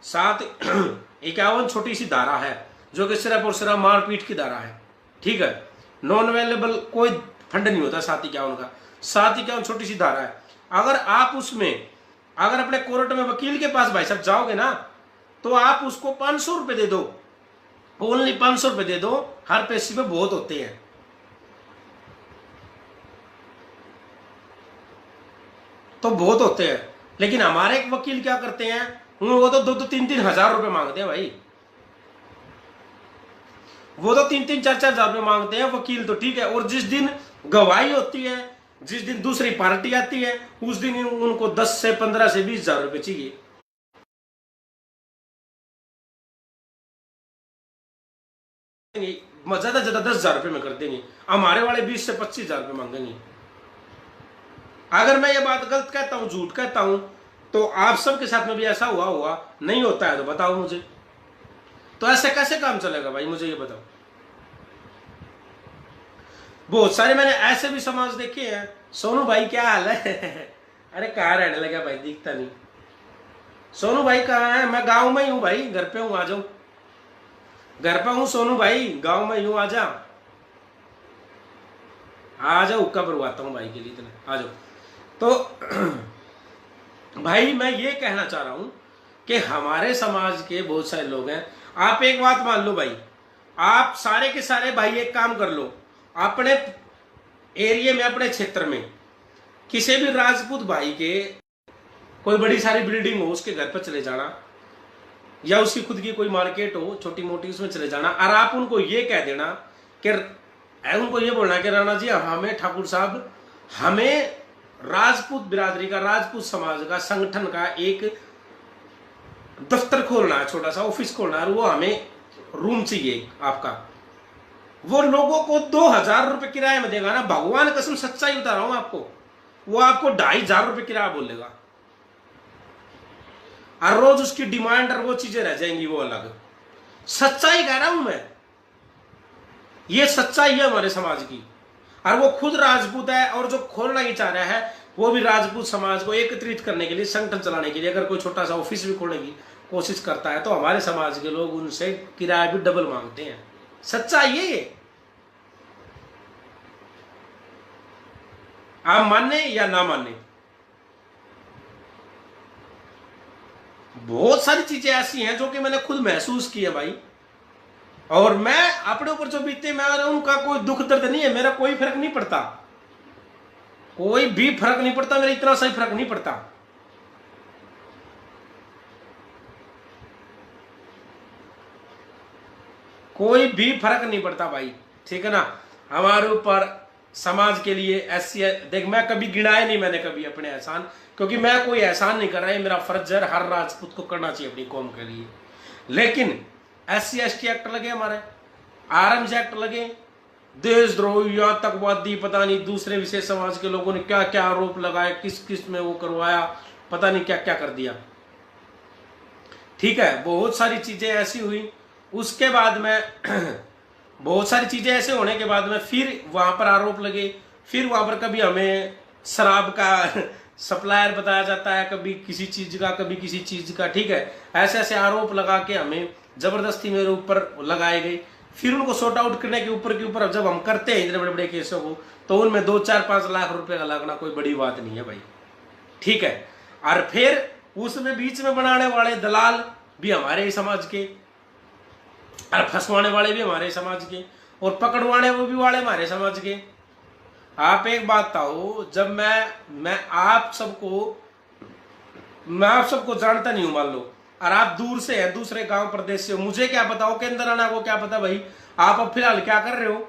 751 छोटी सी धारा है जो कि सिर्फ और सिर्फ मारपीट की धारा है। ठीक है, नॉन अवेलेबल कोई फंड नहीं होता 751 का, 751 छोटी सी धारा है। अगर आप उसमें अगर अपने कोर्ट में वकील के पास भाई साहब जाओगे ना, तो आप उसको 500 रुपए दे दो, ओनली 500 रुपए दे दो, हर पेशी पे बहुत होते हैं। तो बहुत होते हैं, लेकिन हमारे एक वकील क्या करते हैं, वो तो 2-3 हजार रुपए मांगते हैं भाई, वो तो 3-4 हजार रुपए मांगते हैं वकील तो। ठीक है, और जिस दिन गवाही होती है, जिस दिन दूसरी पार्टी आती है, उस दिन उनको 10 से 15 से 20 हजार रुपए चाहिए। ज्यादा ज्यादा 10 हजार रुपए में कर देंगे, हमारे वाले 20 से 25 हजार रुपए मांगेंगे। अगर मैं ये बात गलत कहता हूं, झूठ कहता हूं, तो आप सबके साथ में भी ऐसा हुआ होगा, नहीं होता है तो बताओ मुझे। तो ऐसे कैसे काम चलेगा भाई, मुझे ये बताओ। बहुत सारे मैंने ऐसे भी समाज देखे हैं। सोनू भाई क्या हाल है? अरे कहाँ रहने लगा भाई, दिखता नहीं। सोनू भाई कहाँ है? मैं गांव में ही हूँ भाई, घर पे हूँ, आ जाओ। घर पे हूँ सोनू भाई, गांव में हूँ, आ जा, आ जाओ, हुक्का भरवाता हूँ भाई के लिए, इतना आ जाओ। तो भाई मैं ये कहना चाह रहा हूं कि हमारे समाज के बहुत सारे लोग हैं। आप एक बात मान लो भाई, आप सारे के सारे भाई एक काम कर लो, अपने एरिया में, अपने क्षेत्र में किसी भी राजपूत भाई के कोई बड़ी सारी बिल्डिंग हो, उसके घर पर चले जाना, या उसकी खुद की कोई मार्केट हो छोटी मोटी, उसमें चले जाना, और आप उनको ये कह देना कि उनको ये बोलना कि राणा जी हमें, ठाकुर साहब, हमें राजपूत बिरादरी का, राजपूत समाज का, संगठन का एक दफ्तर खोलना है, छोटा सा ऑफिस खोलना है, और वो हमें रूम चाहिए आपका। वो लोगों को 2000 रुपए किराए में देगा ना, भगवान कसम सच्चाई बता रहा हूं आपको, वो आपको 2500 रुपए किराया बोलेगा, और रोज उसकी डिमांड और वो चीजें रह जाएंगी, वो अलग। सच्चाई कह रहा हूं मैं, ये सच्चाई है हमारे समाज की। और वो खुद राजपूत है, और जो खोलना ही चाह रहा है वो भी राजपूत समाज को एकत्रित करने के लिए, संगठन चलाने के लिए, अगर कोई छोटा सा ऑफिस भी खोलने की कोशिश करता है, तो हमारे समाज के लोग उनसे किराया भी डबल मांगते हैं। सच्चाई है ये, आप माने या ना माने। बहुत सारी चीजें ऐसी हैं जो कि मैंने खुद महसूस की है भाई, और मैं अपने ऊपर जो बीते, मैं उनका कोई दुख दर्द नहीं है, मेरा कोई फर्क नहीं पड़ता, कोई भी फर्क नहीं पड़ता, मेरा इतना सही फर्क नहीं पड़ता। कोई भी फर्क नहीं पड़ता भाई, ठीक है ना। हमारे ऊपर समाज के लिए ऐसी, देख मैं कभी गिनाए नहीं मैंने कभी अपने एहसान, क्योंकि मैं कोई एहसान नहीं कर रहा है, मेरा फर्ज है, हर राजपूत को करना चाहिए अपनी कौम के लिए। लेकिन SC/ST एक्ट लगे, हमारे आर्म्स एक्ट लगे, देशद्रोही, आतंकवादी, पता नहीं दूसरे विशेष समाज के लोगों ने क्या क्या आरोप लगाए, किस किस में वो करवाया, पता नहीं क्या क्या कर दिया। ठीक है, बहुत सारी चीजें ऐसी हुई। उसके बाद में बहुत सारी चीजें ऐसे होने के बाद में फिर वहां पर आरोप लगे, फिर वहां पर कभी हमें शराब का सप्लायर बताया जाता है, कभी किसी चीज का, कभी किसी चीज का। ठीक है, ऐसे ऐसे आरोप लगा के हमें जबरदस्ती मेरे ऊपर लगाए गए। फिर उनको सॉर्ट आउट करने के ऊपर जब हम करते हैं इतने बड़े बड़े केसों को, तो उनमें 2-4-5 लाख रुपए का लगना कोई बड़ी बात नहीं है भाई। ठीक है, और फिर उसमें बीच में बनाने वाले दलाल भी हमारे ही समाज के, और फंसवाने वाले भी हमारे समाज के, और पकड़वाने वो भी वाले हमारे समाज के। आप एक बात बताओ, जब मैं आप सबको जानता नहीं हूं मान लो, और आप दूर से हैं, दूसरे गांव प्रदेश से हो, मुझे क्या पता हो, केंद्र आना को क्या पता भाई। आप अब फिलहाल क्या कर रहे हो,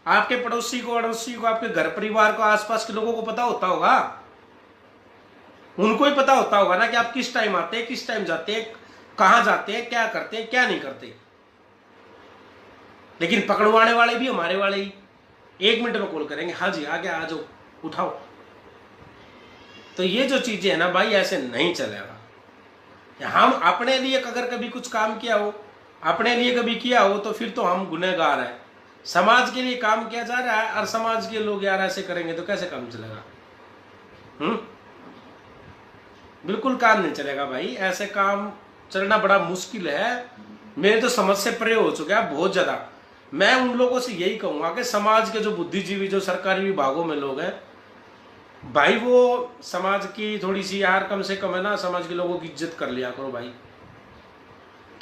आपके पड़ोसी को, अड़ोसी को, आपके घर परिवार को, आसपास के लोगों को पता होता होगा, उनको ही पता होता होगा ना कि आप किस टाइम आते हैं, किस टाइम जाते हैं, कहां जाते हैं, क्या करते हैं, क्या नहीं करते। लेकिन पकड़वाने वाले भी हमारे वाले ही 1 मिनट में कॉल करेंगे, हाँ जी आ गया, आ जाओ, उठाओ। तो ये जो चीजें है ना भाई, ऐसे नहीं चलेगा। हम अपने लिए अगर कभी कुछ काम किया हो, अपने लिए कभी किया हो, तो फिर तो हम गुनहगार हैं। समाज के लिए काम किया जा रहा है और समाज के लोग यार ऐसे करेंगे तो कैसे काम चलेगा? बिल्कुल काम नहीं चलेगा भाई, ऐसे काम चलना बड़ा मुश्किल है। मेरे तो समझ से परे हो चुका है बहुत ज्यादा। मैं उन लोगों से यही कहूंगा कि समाज के जो बुद्धिजीवी, जो सरकारी विभागों में लोग हैं भाई, वो समाज की थोड़ी सी यार कम से कम है ना, समाज के लोगों की इज्जत कर लिया करो भाई,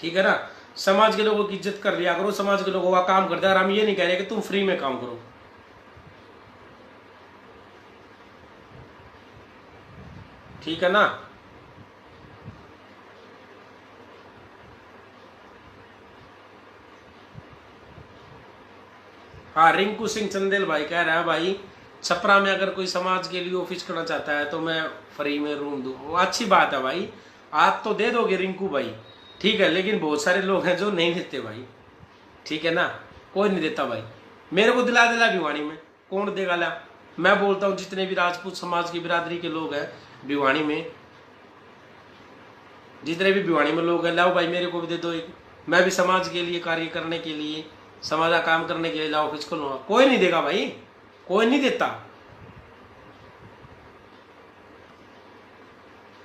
ठीक है ना। समाज के लोगों की इज्जत कर लिया करो, समाज के लोगों का काम करते हैं। और हम ये नहीं कह रहे कि तुम फ्री में काम करो, ठीक है ना। हाँ, रिंकू सिंह चंदेल भाई कह रहा है भाई, छपरा में अगर कोई समाज के लिए ऑफिस करना चाहता है तो मैं फ्री में रूम दूँ। वो अच्छी बात है भाई, आप तो दे दोगे रिंकू भाई, ठीक है, लेकिन बहुत सारे लोग हैं जो नहीं देते भाई, ठीक है ना। कोई नहीं देता भाई, मेरे को दिला दिला भिवानी में, कौन देगा ला। मैं बोलता हूँ जितने भी राजपूत समाज की बिरादरी के लोग हैं भिवानी में, जितने भी भिवानी में लोग हैं, लाओ भाई मेरे को भी दे दो एक, मैं भी समाज के लिए कार्य करने के लिए, समाज का काम करने के लिए लाओ ऑफिस खोलूंगा। कोई नहीं देगा भाई, कोई नहीं देता,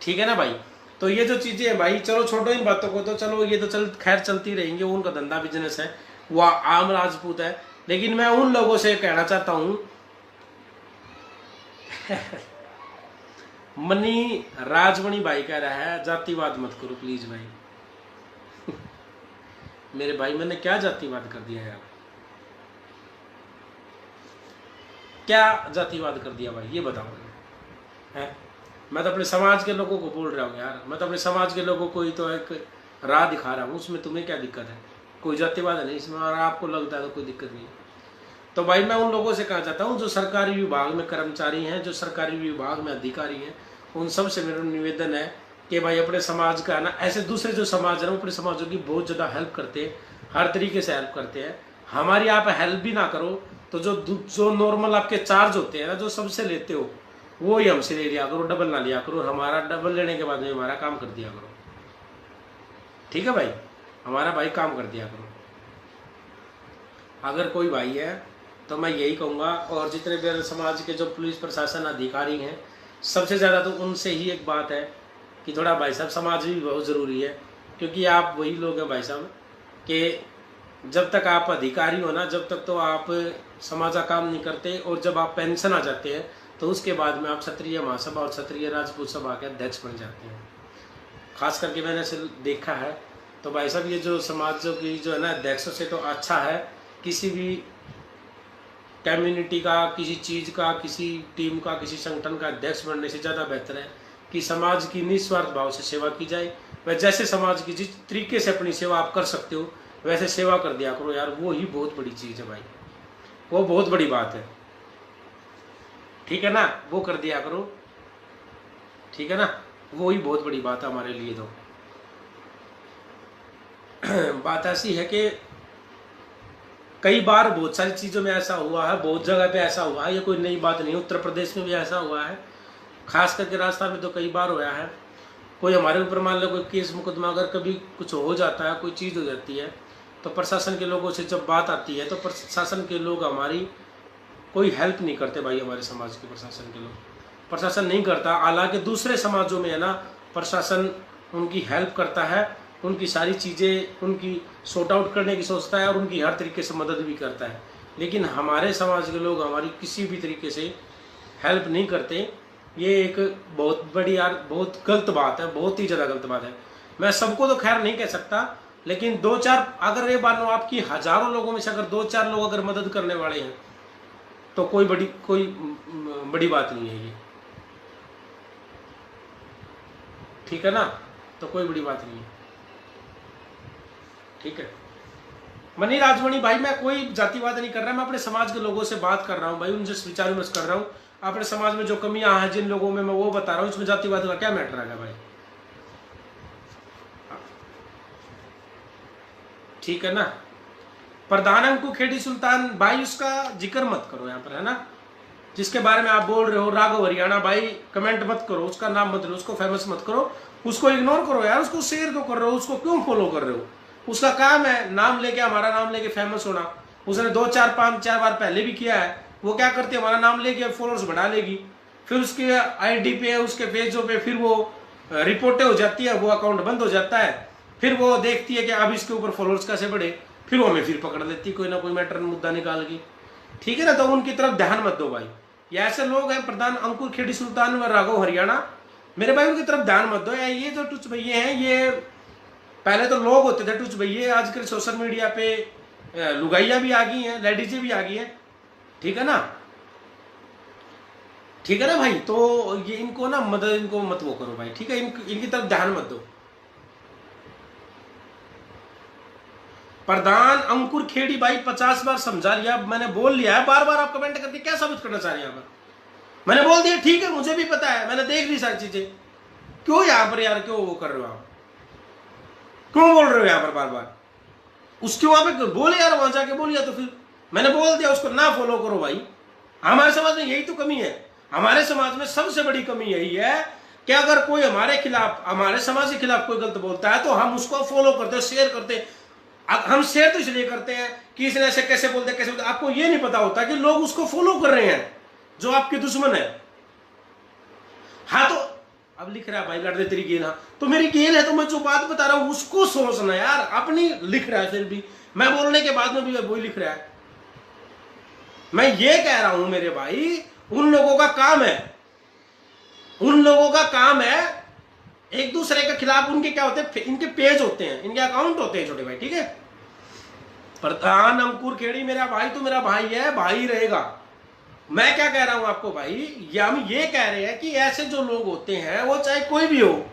ठीक है ना भाई। तो ये जो चीजें है भाई, चलो छोड़ो इन बातों को, तो चलो ये तो खैर चलती रहेंगे, उनका धंधा बिजनेस है, वो आम राजपूत है। लेकिन मैं उन लोगों से कहना चाहता हूं मनी राजमणि भाई कह रहा है जातिवाद मत करो प्लीज भाई। मेरे भाई मैंने क्या जातिवाद कर दिया यार, क्या जातिवाद कर दिया भाई, ये बताओ है। मैं तो अपने समाज के लोगों को बोल रहा हूँ यार, मैं तो अपने समाज के लोगों को ही तो एक राह दिखा रहा हूँ, उसमें तुम्हें क्या दिक्कत है? कोई जातिवाद नहीं इसमें, और आपको लगता है तो कोई दिक्कत नहीं। तो भाई मैं उन लोगों से कहना चाहता हूँ जो सरकारी विभाग में कर्मचारी हैं, जो सरकारी विभाग में अधिकारी हैं, उन सब से मेरा निवेदन है कि भाई अपने समाज का है ना, ऐसे दूसरे जो समाज है ना, अपने समाजों की बहुत ज़्यादा हेल्प करते हैं, हर तरीके से हेल्प करते हैं। हमारी आप हेल्प भी ना करो तो जो नॉर्मल आपके चार्ज होते हैं ना, जो सबसे लेते हो, वो ही हमसे ले लिया करो, डबल ना लिया करो। हमारा डबल लेने के बाद में हमारा काम कर दिया करो, ठीक है भाई, हमारा भाई काम कर दिया करो। अगर कोई भाई है तो मैं यही कहूँगा, और जितने भी समाज के जो पुलिस प्रशासन अधिकारी हैं, सबसे ज़्यादा तो उनसे ही एक बात है कि थोड़ा भाई साहब समाज भी बहुत ज़रूरी है, क्योंकि आप वही लोग हैं भाई साहब कि जब तक आप अधिकारी हो ना, जब तक तो आप समाज का काम नहीं करते, और जब आप पेंशन आ जाते हैं तो उसके बाद में आप क्षत्रिय महासभा और क्षत्रिय राजपूत सभा के अध्यक्ष बन जाते हैं। खास करके मैंने इसे देखा है। तो भाई साहब ये जो समाजों की जो है ना अध्यक्षों से तो अच्छा है, किसी भी कम्युनिटी का, किसी चीज़ का, किसी टीम का, किसी संगठन का अध्यक्ष बनने से ज़्यादा बेहतर है कि समाज की निस्वार्थ भाव से सेवा की जाए। वह जैसे समाज की जिस तरीके से अपनी सेवा आप कर सकते हो वैसे सेवा कर दिया करो यार, वो ही बहुत बड़ी चीज़ है भाई, वो बहुत बड़ी बात है, ठीक है ना, वो कर दिया करो, ठीक है ना, वो ही बहुत बड़ी बात है हमारे लिए। तो बात ऐसी है कि कई बार बहुत सारी चीज़ों में ऐसा हुआ है, बहुत जगह पे ऐसा हुआ है, ये कोई नई बात नहीं, उत्तर प्रदेश में भी ऐसा हुआ है, खास करके राजस्थान में तो कई बार हुआ है। कोई हमारे ऊपर मान लो कोई केस मुकदमा अगर कभी कुछ हो जाता है, कोई चीज़ हो जाती है, तो प्रशासन के लोगों से जब बात आती है तो प्रशासन के लोग हमारी कोई हेल्प नहीं करते भाई, हमारे समाज के प्रशासन के लोग प्रशासन नहीं करता। हालांकि दूसरे समाजों में है ना प्रशासन उनकी हेल्प करता है, उनकी सारी चीज़ें उनकी सॉर्ट आउट करने की सोचता है और उनकी हर तरीके से मदद भी करता है। लेकिन हमारे समाज के लोग हमारी किसी भी तरीके से हेल्प नहीं करते। ये एक बहुत बड़ी यार बहुत गलत बात है, बहुत ही ज़्यादा गलत बात है। मैं सबको तो खैर नहीं कह सकता, लेकिन 2-4 अगर ये मानो आपकी हजारों लोगों में से अगर 2-4 लोग अगर मदद करने वाले हैं तो कोई बड़ी बात नहीं है ये, ठीक है ना, तो कोई बड़ी बात नहीं है, ठीक है। मनी राजमणि भाई, मैं कोई जातिवाद नहीं कर रहा, मैं अपने समाज के लोगों से बात कर रहा हूँ भाई, उनसे विचार विमर्श कर रहा हूँ। अपने समाज में जो कमियां हैं जिन लोगों में, मैं वो बता रहा हूँ। इसमें जातिवाद का क्या मैटर है भाई? ठीक है ना। प्रधान अंकुर खेड़ी सुल्तान भाई, उसका जिक्र मत करो यहाँ पर, है ना। जिसके बारे में आप बोल रहे हो राघव हरियाणा भाई, कमेंट मत करो, उसका नाम मत लो, उसको फेमस मत करो, उसको इग्नोर करो यार। उसको शेयर क्यों कर रहे हो? उसको क्यों फॉलो कर रहे हो? उसका काम है नाम लेके, हमारा नाम लेके फेमस होना। उसने 2 4 5 4 बार पहले भी किया है। वो क्या करती है, हमारा नाम लेके फॉलोअर्स बढ़ा लेगी, फिर उसके आईडी पे, उसके पेजों पे फिर वो रिपोर्टें हो जाती है, वो अकाउंट बंद हो जाता है। फिर वो देखती है कि अब इसके ऊपर फॉलोअर्स कैसे बढ़े, फिर वो हमें फिर पकड़ लेती है कोई ना कोई मैटर मुद्दा निकाल के। ठीक है ना। तो उनकी तरफ ध्यान मत दो भाई। ये ऐसे लोग हैं, प्रधान अंकुर खेड़ी सुल्तान व राघव हरियाणा, मेरे भाई उनकी तरफ ध्यान मत दो। ये जो टुच भैये हैं, ये पहले तो लोग होते थे टुच भैये, आजकल सोशल मीडिया पे लुगाइयां भी आ गई हैं, लेडीजें भी आ गई हैं। ठीक है ना, ठीक है ना भाई। तो ये इनको ना मदद, इनको मत वो करो भाई, ठीक है। इनकी तरफ ध्यान मत दो। प्रधान अंकुर खेड़ी भाई 50 बार समझा लिया, मैंने बोल लिया है, बार बार आप कमेंट करके क्या साबित करना चाह रहे हैं यहाँ पर? मैंने बोल दिया, ठीक है, मुझे भी पता है, मैंने देख ली सारी चीजें। क्यों यहाँ पर यार, क्यों वो कर रहे हो आप? क्यों बोल रहे हो यहाँ पर बार बार? उसके वहां पे बोले यार, वहां जाके बोलिए। तो फिर मैंने बोल दिया उसको ना फॉलो करो भाई। हमारे समाज में यही तो कमी है। हमारे समाज में सबसे बड़ी कमी यही है कि अगर कोई हमारे खिलाफ, हमारे समाज के खिलाफ कोई गलत बोलता है तो हम उसको फॉलो करते, शेयर करते। हम शेयर तो इसलिए करते हैं कि इसने ऐसे कैसे बोलते, कैसे बोलते। आपको ये नहीं पता होता कि लोग उसको फॉलो कर रहे हैं जो आपके दुश्मन है। हाँ, तो अब लिख रहा है भाई, लड़ दे तेरी गेल। हाँ, तो मेरी गेल है, तो मैं जो बात बता रहा हूं उसको सोचना यार। अपनी लिख रहा है, फिर भी मैं बोलने के बाद में भी वही लिख रहा है। मैं ये कह रहा हूं मेरे भाई, उन लोगों का काम है, उन लोगों का काम है एक दूसरे के खिलाफ। उनके क्या होते हैं, इनके पेज होते हैं, इनके अकाउंट होते हैं छोटे भाई, ठीक है। प्रधान अंकुर खेड़ी मेरा भाई, तो मेरा भाई है, भाई रहेगा। मैं क्या कह रहा हूं आपको भाई, या हम ये कह रहे हैं कि ऐसे जो लोग होते हैं, वो चाहे कोई भी हो,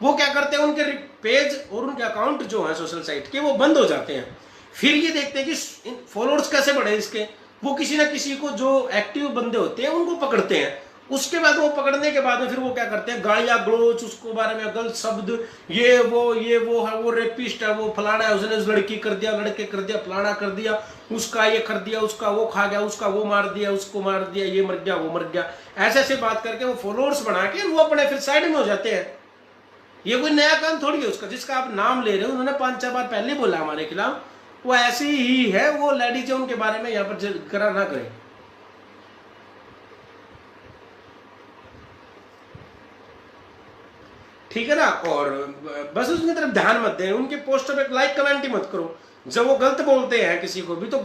वो क्या करते हैं, उनके पेज और उनके अकाउंट जो है सोशल साइट के, वो बंद हो जाते हैं। फिर ये देखते हैं कि फॉलोअर्स कैसे बढ़े इसके। वो किसी ना किसी को, जो एक्टिव बंदे होते हैं, उनको पकड़ते हैं। उसके बाद वो पकड़ने के बाद में फिर वो क्या करते हैं, गालियां गलोच, उसको बारे में गलत शब्द, ये वो है, वो रेपिस्ट है, वो फलाना है, उसने उस लड़की कर दिया, लड़के कर दिया, फलाना कर दिया, उसका ये कर दिया, उसका वो खा गया, उसका वो मार दिया, उसको मार दिया, ये मर गया, वो मर गया। ऐसे ऐसे बात करके वो फॉलोअर्स बना के वो अपने फिर साइड में हो जाते हैं। ये कोई नया काम थोड़ी है उसका, जिसका आप नाम ले रहे हो। उन्होंने 5 4 बार पहले बोला हमारे खिलाफ, वो ऐसी ही है। वो लेडीज उनके बारे में यहाँ पर करा ना करें, ठीक है ना। और बस उसकी तरफ ध्यान मत दें, उनके पोस्टर पे लाइक कमेंट ही मत करो। जब वो गलत बोलते हैं किसी को भी, तो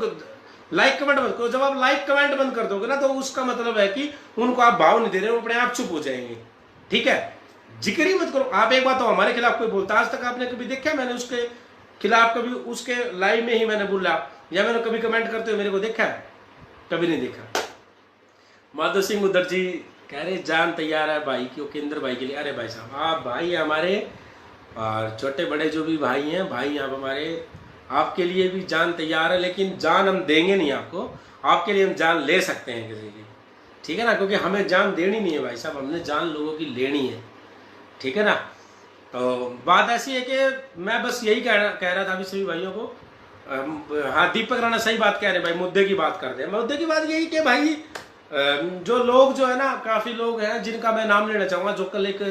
लाइक कमेंट मत करो। जब आप लाइक कमेंट बंद कर दोगे ना, तो उसका मतलब है कि उनको आप भाव नहीं दे रहे, वो अपने आप चुप हो जाएंगे, ठीक है। जिक्र ही मत करो आप। एक बात, तो हमारे खिलाफ कोई बोलता, आज तक आपने कभी देखा मैंने उसके खिलाफ कभी उसके लाइव में ही मैंने बोला, या मैंने कभी कमेंट करते हुए मेरे को देखा है? कभी नहीं देखा। माधव सिंह उधर जी कह रहे जान तैयार है भाई की, केंद्र भाई के लिए। अरे भाई साहब, आप भाई हमारे, और छोटे बड़े जो भी भाई हैं, भाई आप हमारे, आपके लिए भी जान तैयार है। लेकिन जान हम देंगे नहीं आपको, आपके लिए हम जान ले सकते हैं किसी की, ठीक है ना। क्योंकि हमें जान देनी नहीं है भाई साहब, हमने जान लोगों की लेनी है, ठीक है ना। तो बात ऐसी है कि मैं बस यही कह रहा था अभी सभी भाइयों को। हाँ, दीपक राणा सही बात कह रहे हैं भाई, मुद्दे की बात करते हैं। मुद्दे की बात यही कि भाई जो लोग जो है ना, काफ़ी लोग हैं जिनका मैं नाम लेना चाहूँगा, जो कल एक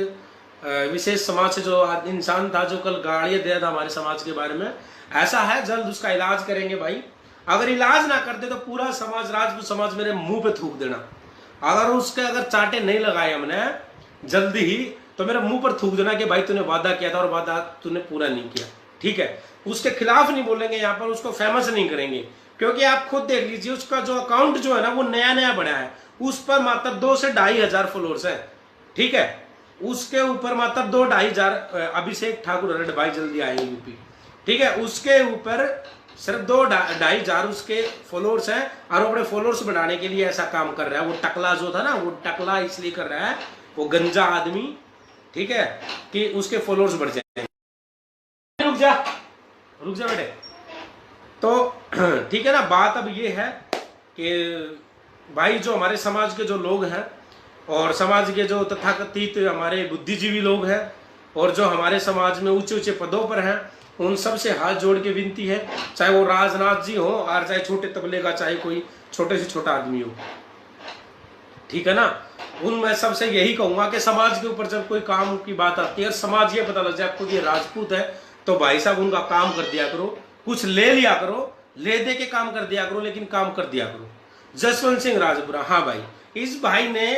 विशेष समाज से जो इंसान था, जो कल गालियाँ दे रहा था हमारे समाज के बारे में। ऐसा है, जल्द उसका इलाज करेंगे भाई। अगर इलाज ना करते तो पूरा समाज, राजपूत समाज मेरे मुंह पे थूक देना। अगर चाटे नहीं लगाए हमने जल्दी ही, तो मेरे मुंह पर थूक देना कि भाई तूने वादा किया था और वादा तूने पूरा नहीं किया, ठीक है। उसके खिलाफ नहीं बोलेंगे यहाँ पर, उसको फेमस नहीं करेंगे। क्योंकि आप खुद देख लीजिए, उसका जो अकाउंट जो है ना, वो नया नया बना है। उस पर मात्र 2 से 2,500 फॉलोअर्स है, ठीक है। उसके ऊपर मात्र 2-2,500 अभिषेक ठाकुर अरड भाई जल्दी आएंगे यूपी, ठीक है। उसके ऊपर सिर्फ 2-2,500 उसके फॉलोअर्स हैं, और अपने फॉलोअर्स बढ़ाने के लिए ऐसा काम कर रहा है। वो टकला जो था ना, वो टकला इसलिए कर रहा है, वो गंजा आदमी, ठीक है, कि उसके फॉलोअर्स बढ़ जाएंगे। रुक जा बेटे। तो ठीक है ना। बात अब ये है कि भाई जो हमारे समाज के जो लोग हैं और समाज के जो तथाकथित हमारे बुद्धिजीवी लोग हैं और जो हमारे समाज में ऊंचे ऊंचे पदों पर हैं, उन सब से हाथ जोड़ के विनती है, चाहे वो राजनाथ जी हो और चाहे छोटे तबले का चाहे कोई छोटे से छोटा आदमी हो, ठीक है ना। उन मैं सबसे यही कहूंगा कि समाज के ऊपर जब कोई काम की बात आती है और समाज ये पता लग जाए आपको ये राजपूत है, तो भाई साहब उनका काम कर दिया करो, कुछ ले लिया करो, ले दे के काम कर दिया करो, लेकिन काम कर दिया करो। जसवंत सिंह राजपुरा, हाँ भाई, इस भाई ने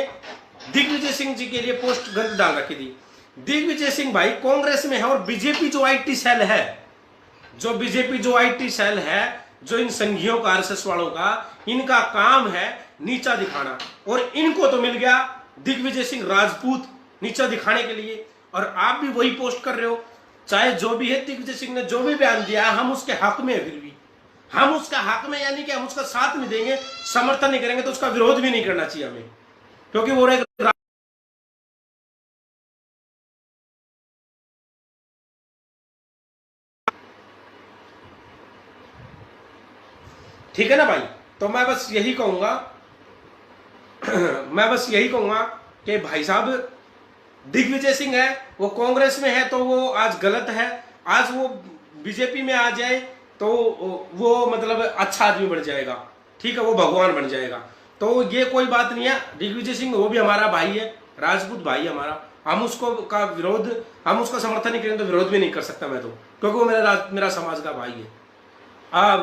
दिग्विजय सिंह जी के लिए पोस्ट गलत डाल रखी थी। दिग्विजय सिंह भाई कांग्रेस में है और बीजेपी जो आईटी सेल है, जो बीजेपी जो आईटी सेल है, जो इन संघियों का आरएसएस वालों का, इनका काम है नीचा दिखाना, और इनको तो मिल गया दिग्विजय सिंह राजपूत नीचा दिखाने के लिए, और आप भी वही पोस्ट कर रहे हो। चाहे जो भी है, दिग्विजय सिंह ने जो भी बयान दिया है, हम उसके हक में है, फिर भी हम उसका हक में, यानी कि हम उसका साथ में देंगे, समर्थन नहीं करेंगे, तो उसका विरोध भी नहीं करना चाहिए हमें, क्योंकि वो एक ठीक है ना भाई। तो मैं बस यही कहूंगा मैं बस यही कहूंगा कि भाई साहब दिग्विजय सिंह है, वो कांग्रेस में है तो वो आज गलत है, आज वो बीजेपी में आ जाए तो वो मतलब अच्छा आदमी बन जाएगा, ठीक है, वो भगवान बन जाएगा। तो ये कोई बात नहीं है। दिग्विजय सिंह वो भी हमारा भाई है, राजपूत भाई हमारा, हम उसको का विरोध, हम उसका समर्थन नहीं करेंगे तो विरोध भी नहीं कर सकता मैं तो, क्योंकि वो मेरा समाज का भाई है।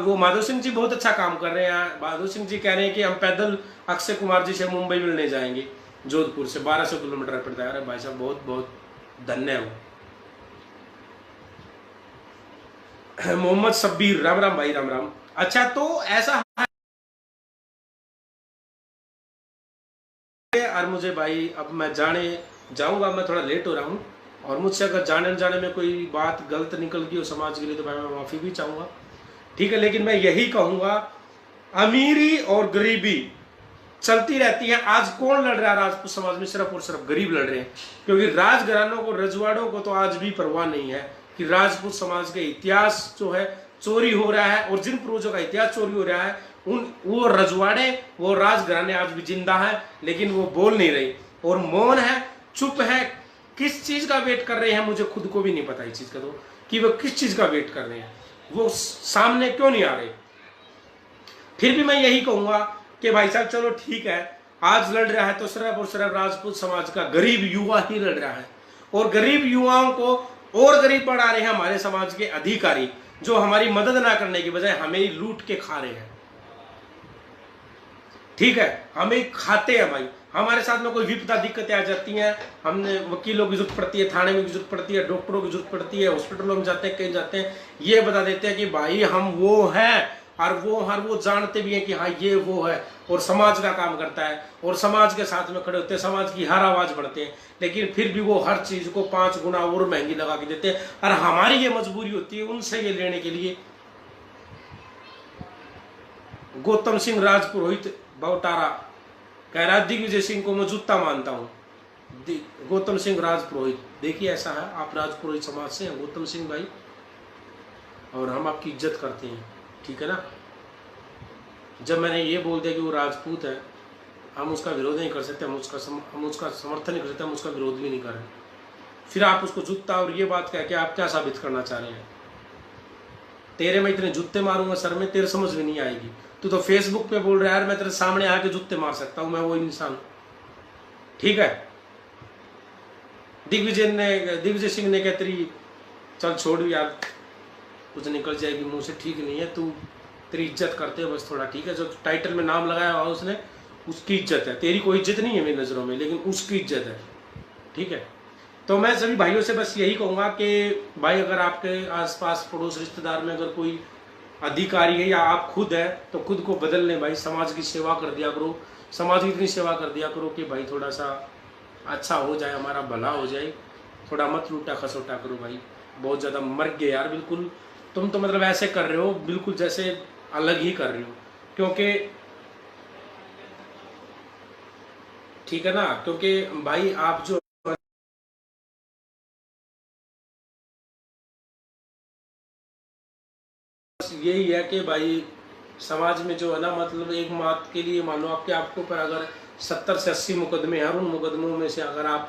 वो माधव सिंह जी बहुत अच्छा काम कर रहे हैं। माधव सिंह जी कह रहे हैं कि हम पैदल अक्षय कुमार जी से मुंबई मिलने जाएंगे, जोधपुर से 1200 किलोमीटर पड़ता है। अरे भाई साहब बहुत बहुत धन्य हो। मोहम्मद शब्बीर, राम राम भाई, राम राम। अच्छा, तो ऐसा और मुझे भाई अब मैं जाने जाऊंगा, मैं थोड़ा लेट हो रहा हूँ, और मुझसे अगर जाने में कोई बात गलत निकल गई हो समाज के लिए तो भाई मैं माफी भी चाहूंगा, ठीक है। लेकिन मैं यही कहूंगा, अमीरी और गरीबी चलती रहती है। आज कौन लड़ रहा है राजपूत समाज में? सिर्फ और सिर्फ गरीब लड़ रहे हैं, क्योंकि राजघरानों को, रजवाड़ों को तो आज भी परवाह नहीं है कि राजपूत समाज के इतिहास जो है चोरी हो रहा है, और जिन पूर्वजों का इतिहास चोरी हो रहा है वो रजवाड़े, वो राजघराने आज भी जिंदा है, लेकिन वो बोल नहीं रहे और मौन है, चुप है। किस चीज का वेट कर रहे हैं मुझे खुद को भी नहीं पता इस चीज का, तो कि वो किस चीज का वेट कर रहे हैं, वो सामने क्यों नहीं आ रहे। फिर भी मैं यही कहूंगा कि भाई साहब चलो ठीक है, आज लड़ रहा है तो सिर्फ और सिर्फ राजपूत समाज का गरीब युवा ही लड़ रहा है, और गरीब युवाओं को और गरीब बना रहे हैं हमारे समाज के अधिकारी, जो हमारी मदद ना करने की बजाय हमें लूट के खा रहे हैं, ठीक है, हमें खाते हैं भाई। हमारे साथ में कोई विपदा दिक्कतें आ जाती हैं, हमने वकीलों की जरूरत पड़ती है, थाने में की जरूरत पड़ती है, डॉक्टरों की जरूरत पड़ती है, हॉस्पिटलों में जाते हैं, कहीं जाते हैं, ये बता देते हैं कि भाई हम वो हैं, और वो जानते भी हैं कि हाँ ये वो है, और समाज का काम करता है, और समाज के साथ में खड़े होते हैं, समाज की हर आवाज बढ़ते हैं, लेकिन फिर भी वो हर चीज को 5 गुना और महंगी लगा के देते हैं, और हमारी ये मजबूरी होती है उनसे ये लेने के लिए। गौतम सिंह राजपुरोहित बौटारा कह रहा है दिग्विजय सिंह को मैं जूता मानता हूं। गौतम सिंह राजपुरोहित, देखिए ऐसा है, आप राजपुरोहित समाज से हैं गौतम सिंह भाई, और हम आपकी इज्जत करते हैं, ठीक है ना। जब मैंने ये बोल दिया कि वो राजपूत है, हम उसका विरोध नहीं कर सकते, हम उसका समर्थन नहीं कर सकते, हम उसका विरोध भी नहीं कर रहे, फिर आप उसको जूता और ये बात कह के आप क्या साबित करना चाह रहे हैं? तेरे में इतने जूते मारूंगा सर में, तेरे समझ में नहीं आएगी। तू तो फेसबुक पे बोल रहा है यार मैं तेरे सामने आके जूते मार सकता हूं, मैं वो इंसान, ठीक है। दिग्विजय सिंह ने कह तेरी चल छोड़ यार, कुछ निकल जाएगी मुंह से, ठीक नहीं है, तू तेरी इज्जत करते हो बस थोड़ा, ठीक है। जो टाइटल में नाम लगाया हुआ उसने, उसकी इज्जत है, तेरी कोई इज्जत नहीं है मेरी नजरों में, लेकिन उसकी इज्जत है, ठीक है। तो मैं सभी भाइयों से बस यही कहूंगा कि भाई अगर आपके आसपास पड़ोस रिश्तेदार में अगर कोई अधिकारी है या आप खुद है, तो खुद को बदल लें भाई, समाज की सेवा कर दिया करो, समाज की इतनी सेवा कर दिया करो कि भाई थोड़ा सा अच्छा हो जाए, हमारा भला हो जाए, थोड़ा मत लूटा खसोटा करो भाई। बहुत ज़्यादा मर गए यार, बिल्कुल तुम तो मतलब ऐसे कर रहे हो, बिल्कुल जैसे अलग ही कर रहे हो, क्योंकि ठीक है ना, क्योंकि भाई आप जो यही है कि भाई समाज में जो है ना, मतलब एक बात के लिए मान लो आपके आपके ऊपर अगर 70 से 80 मुकदमे हैं, और उन मुकदमों में से अगर आप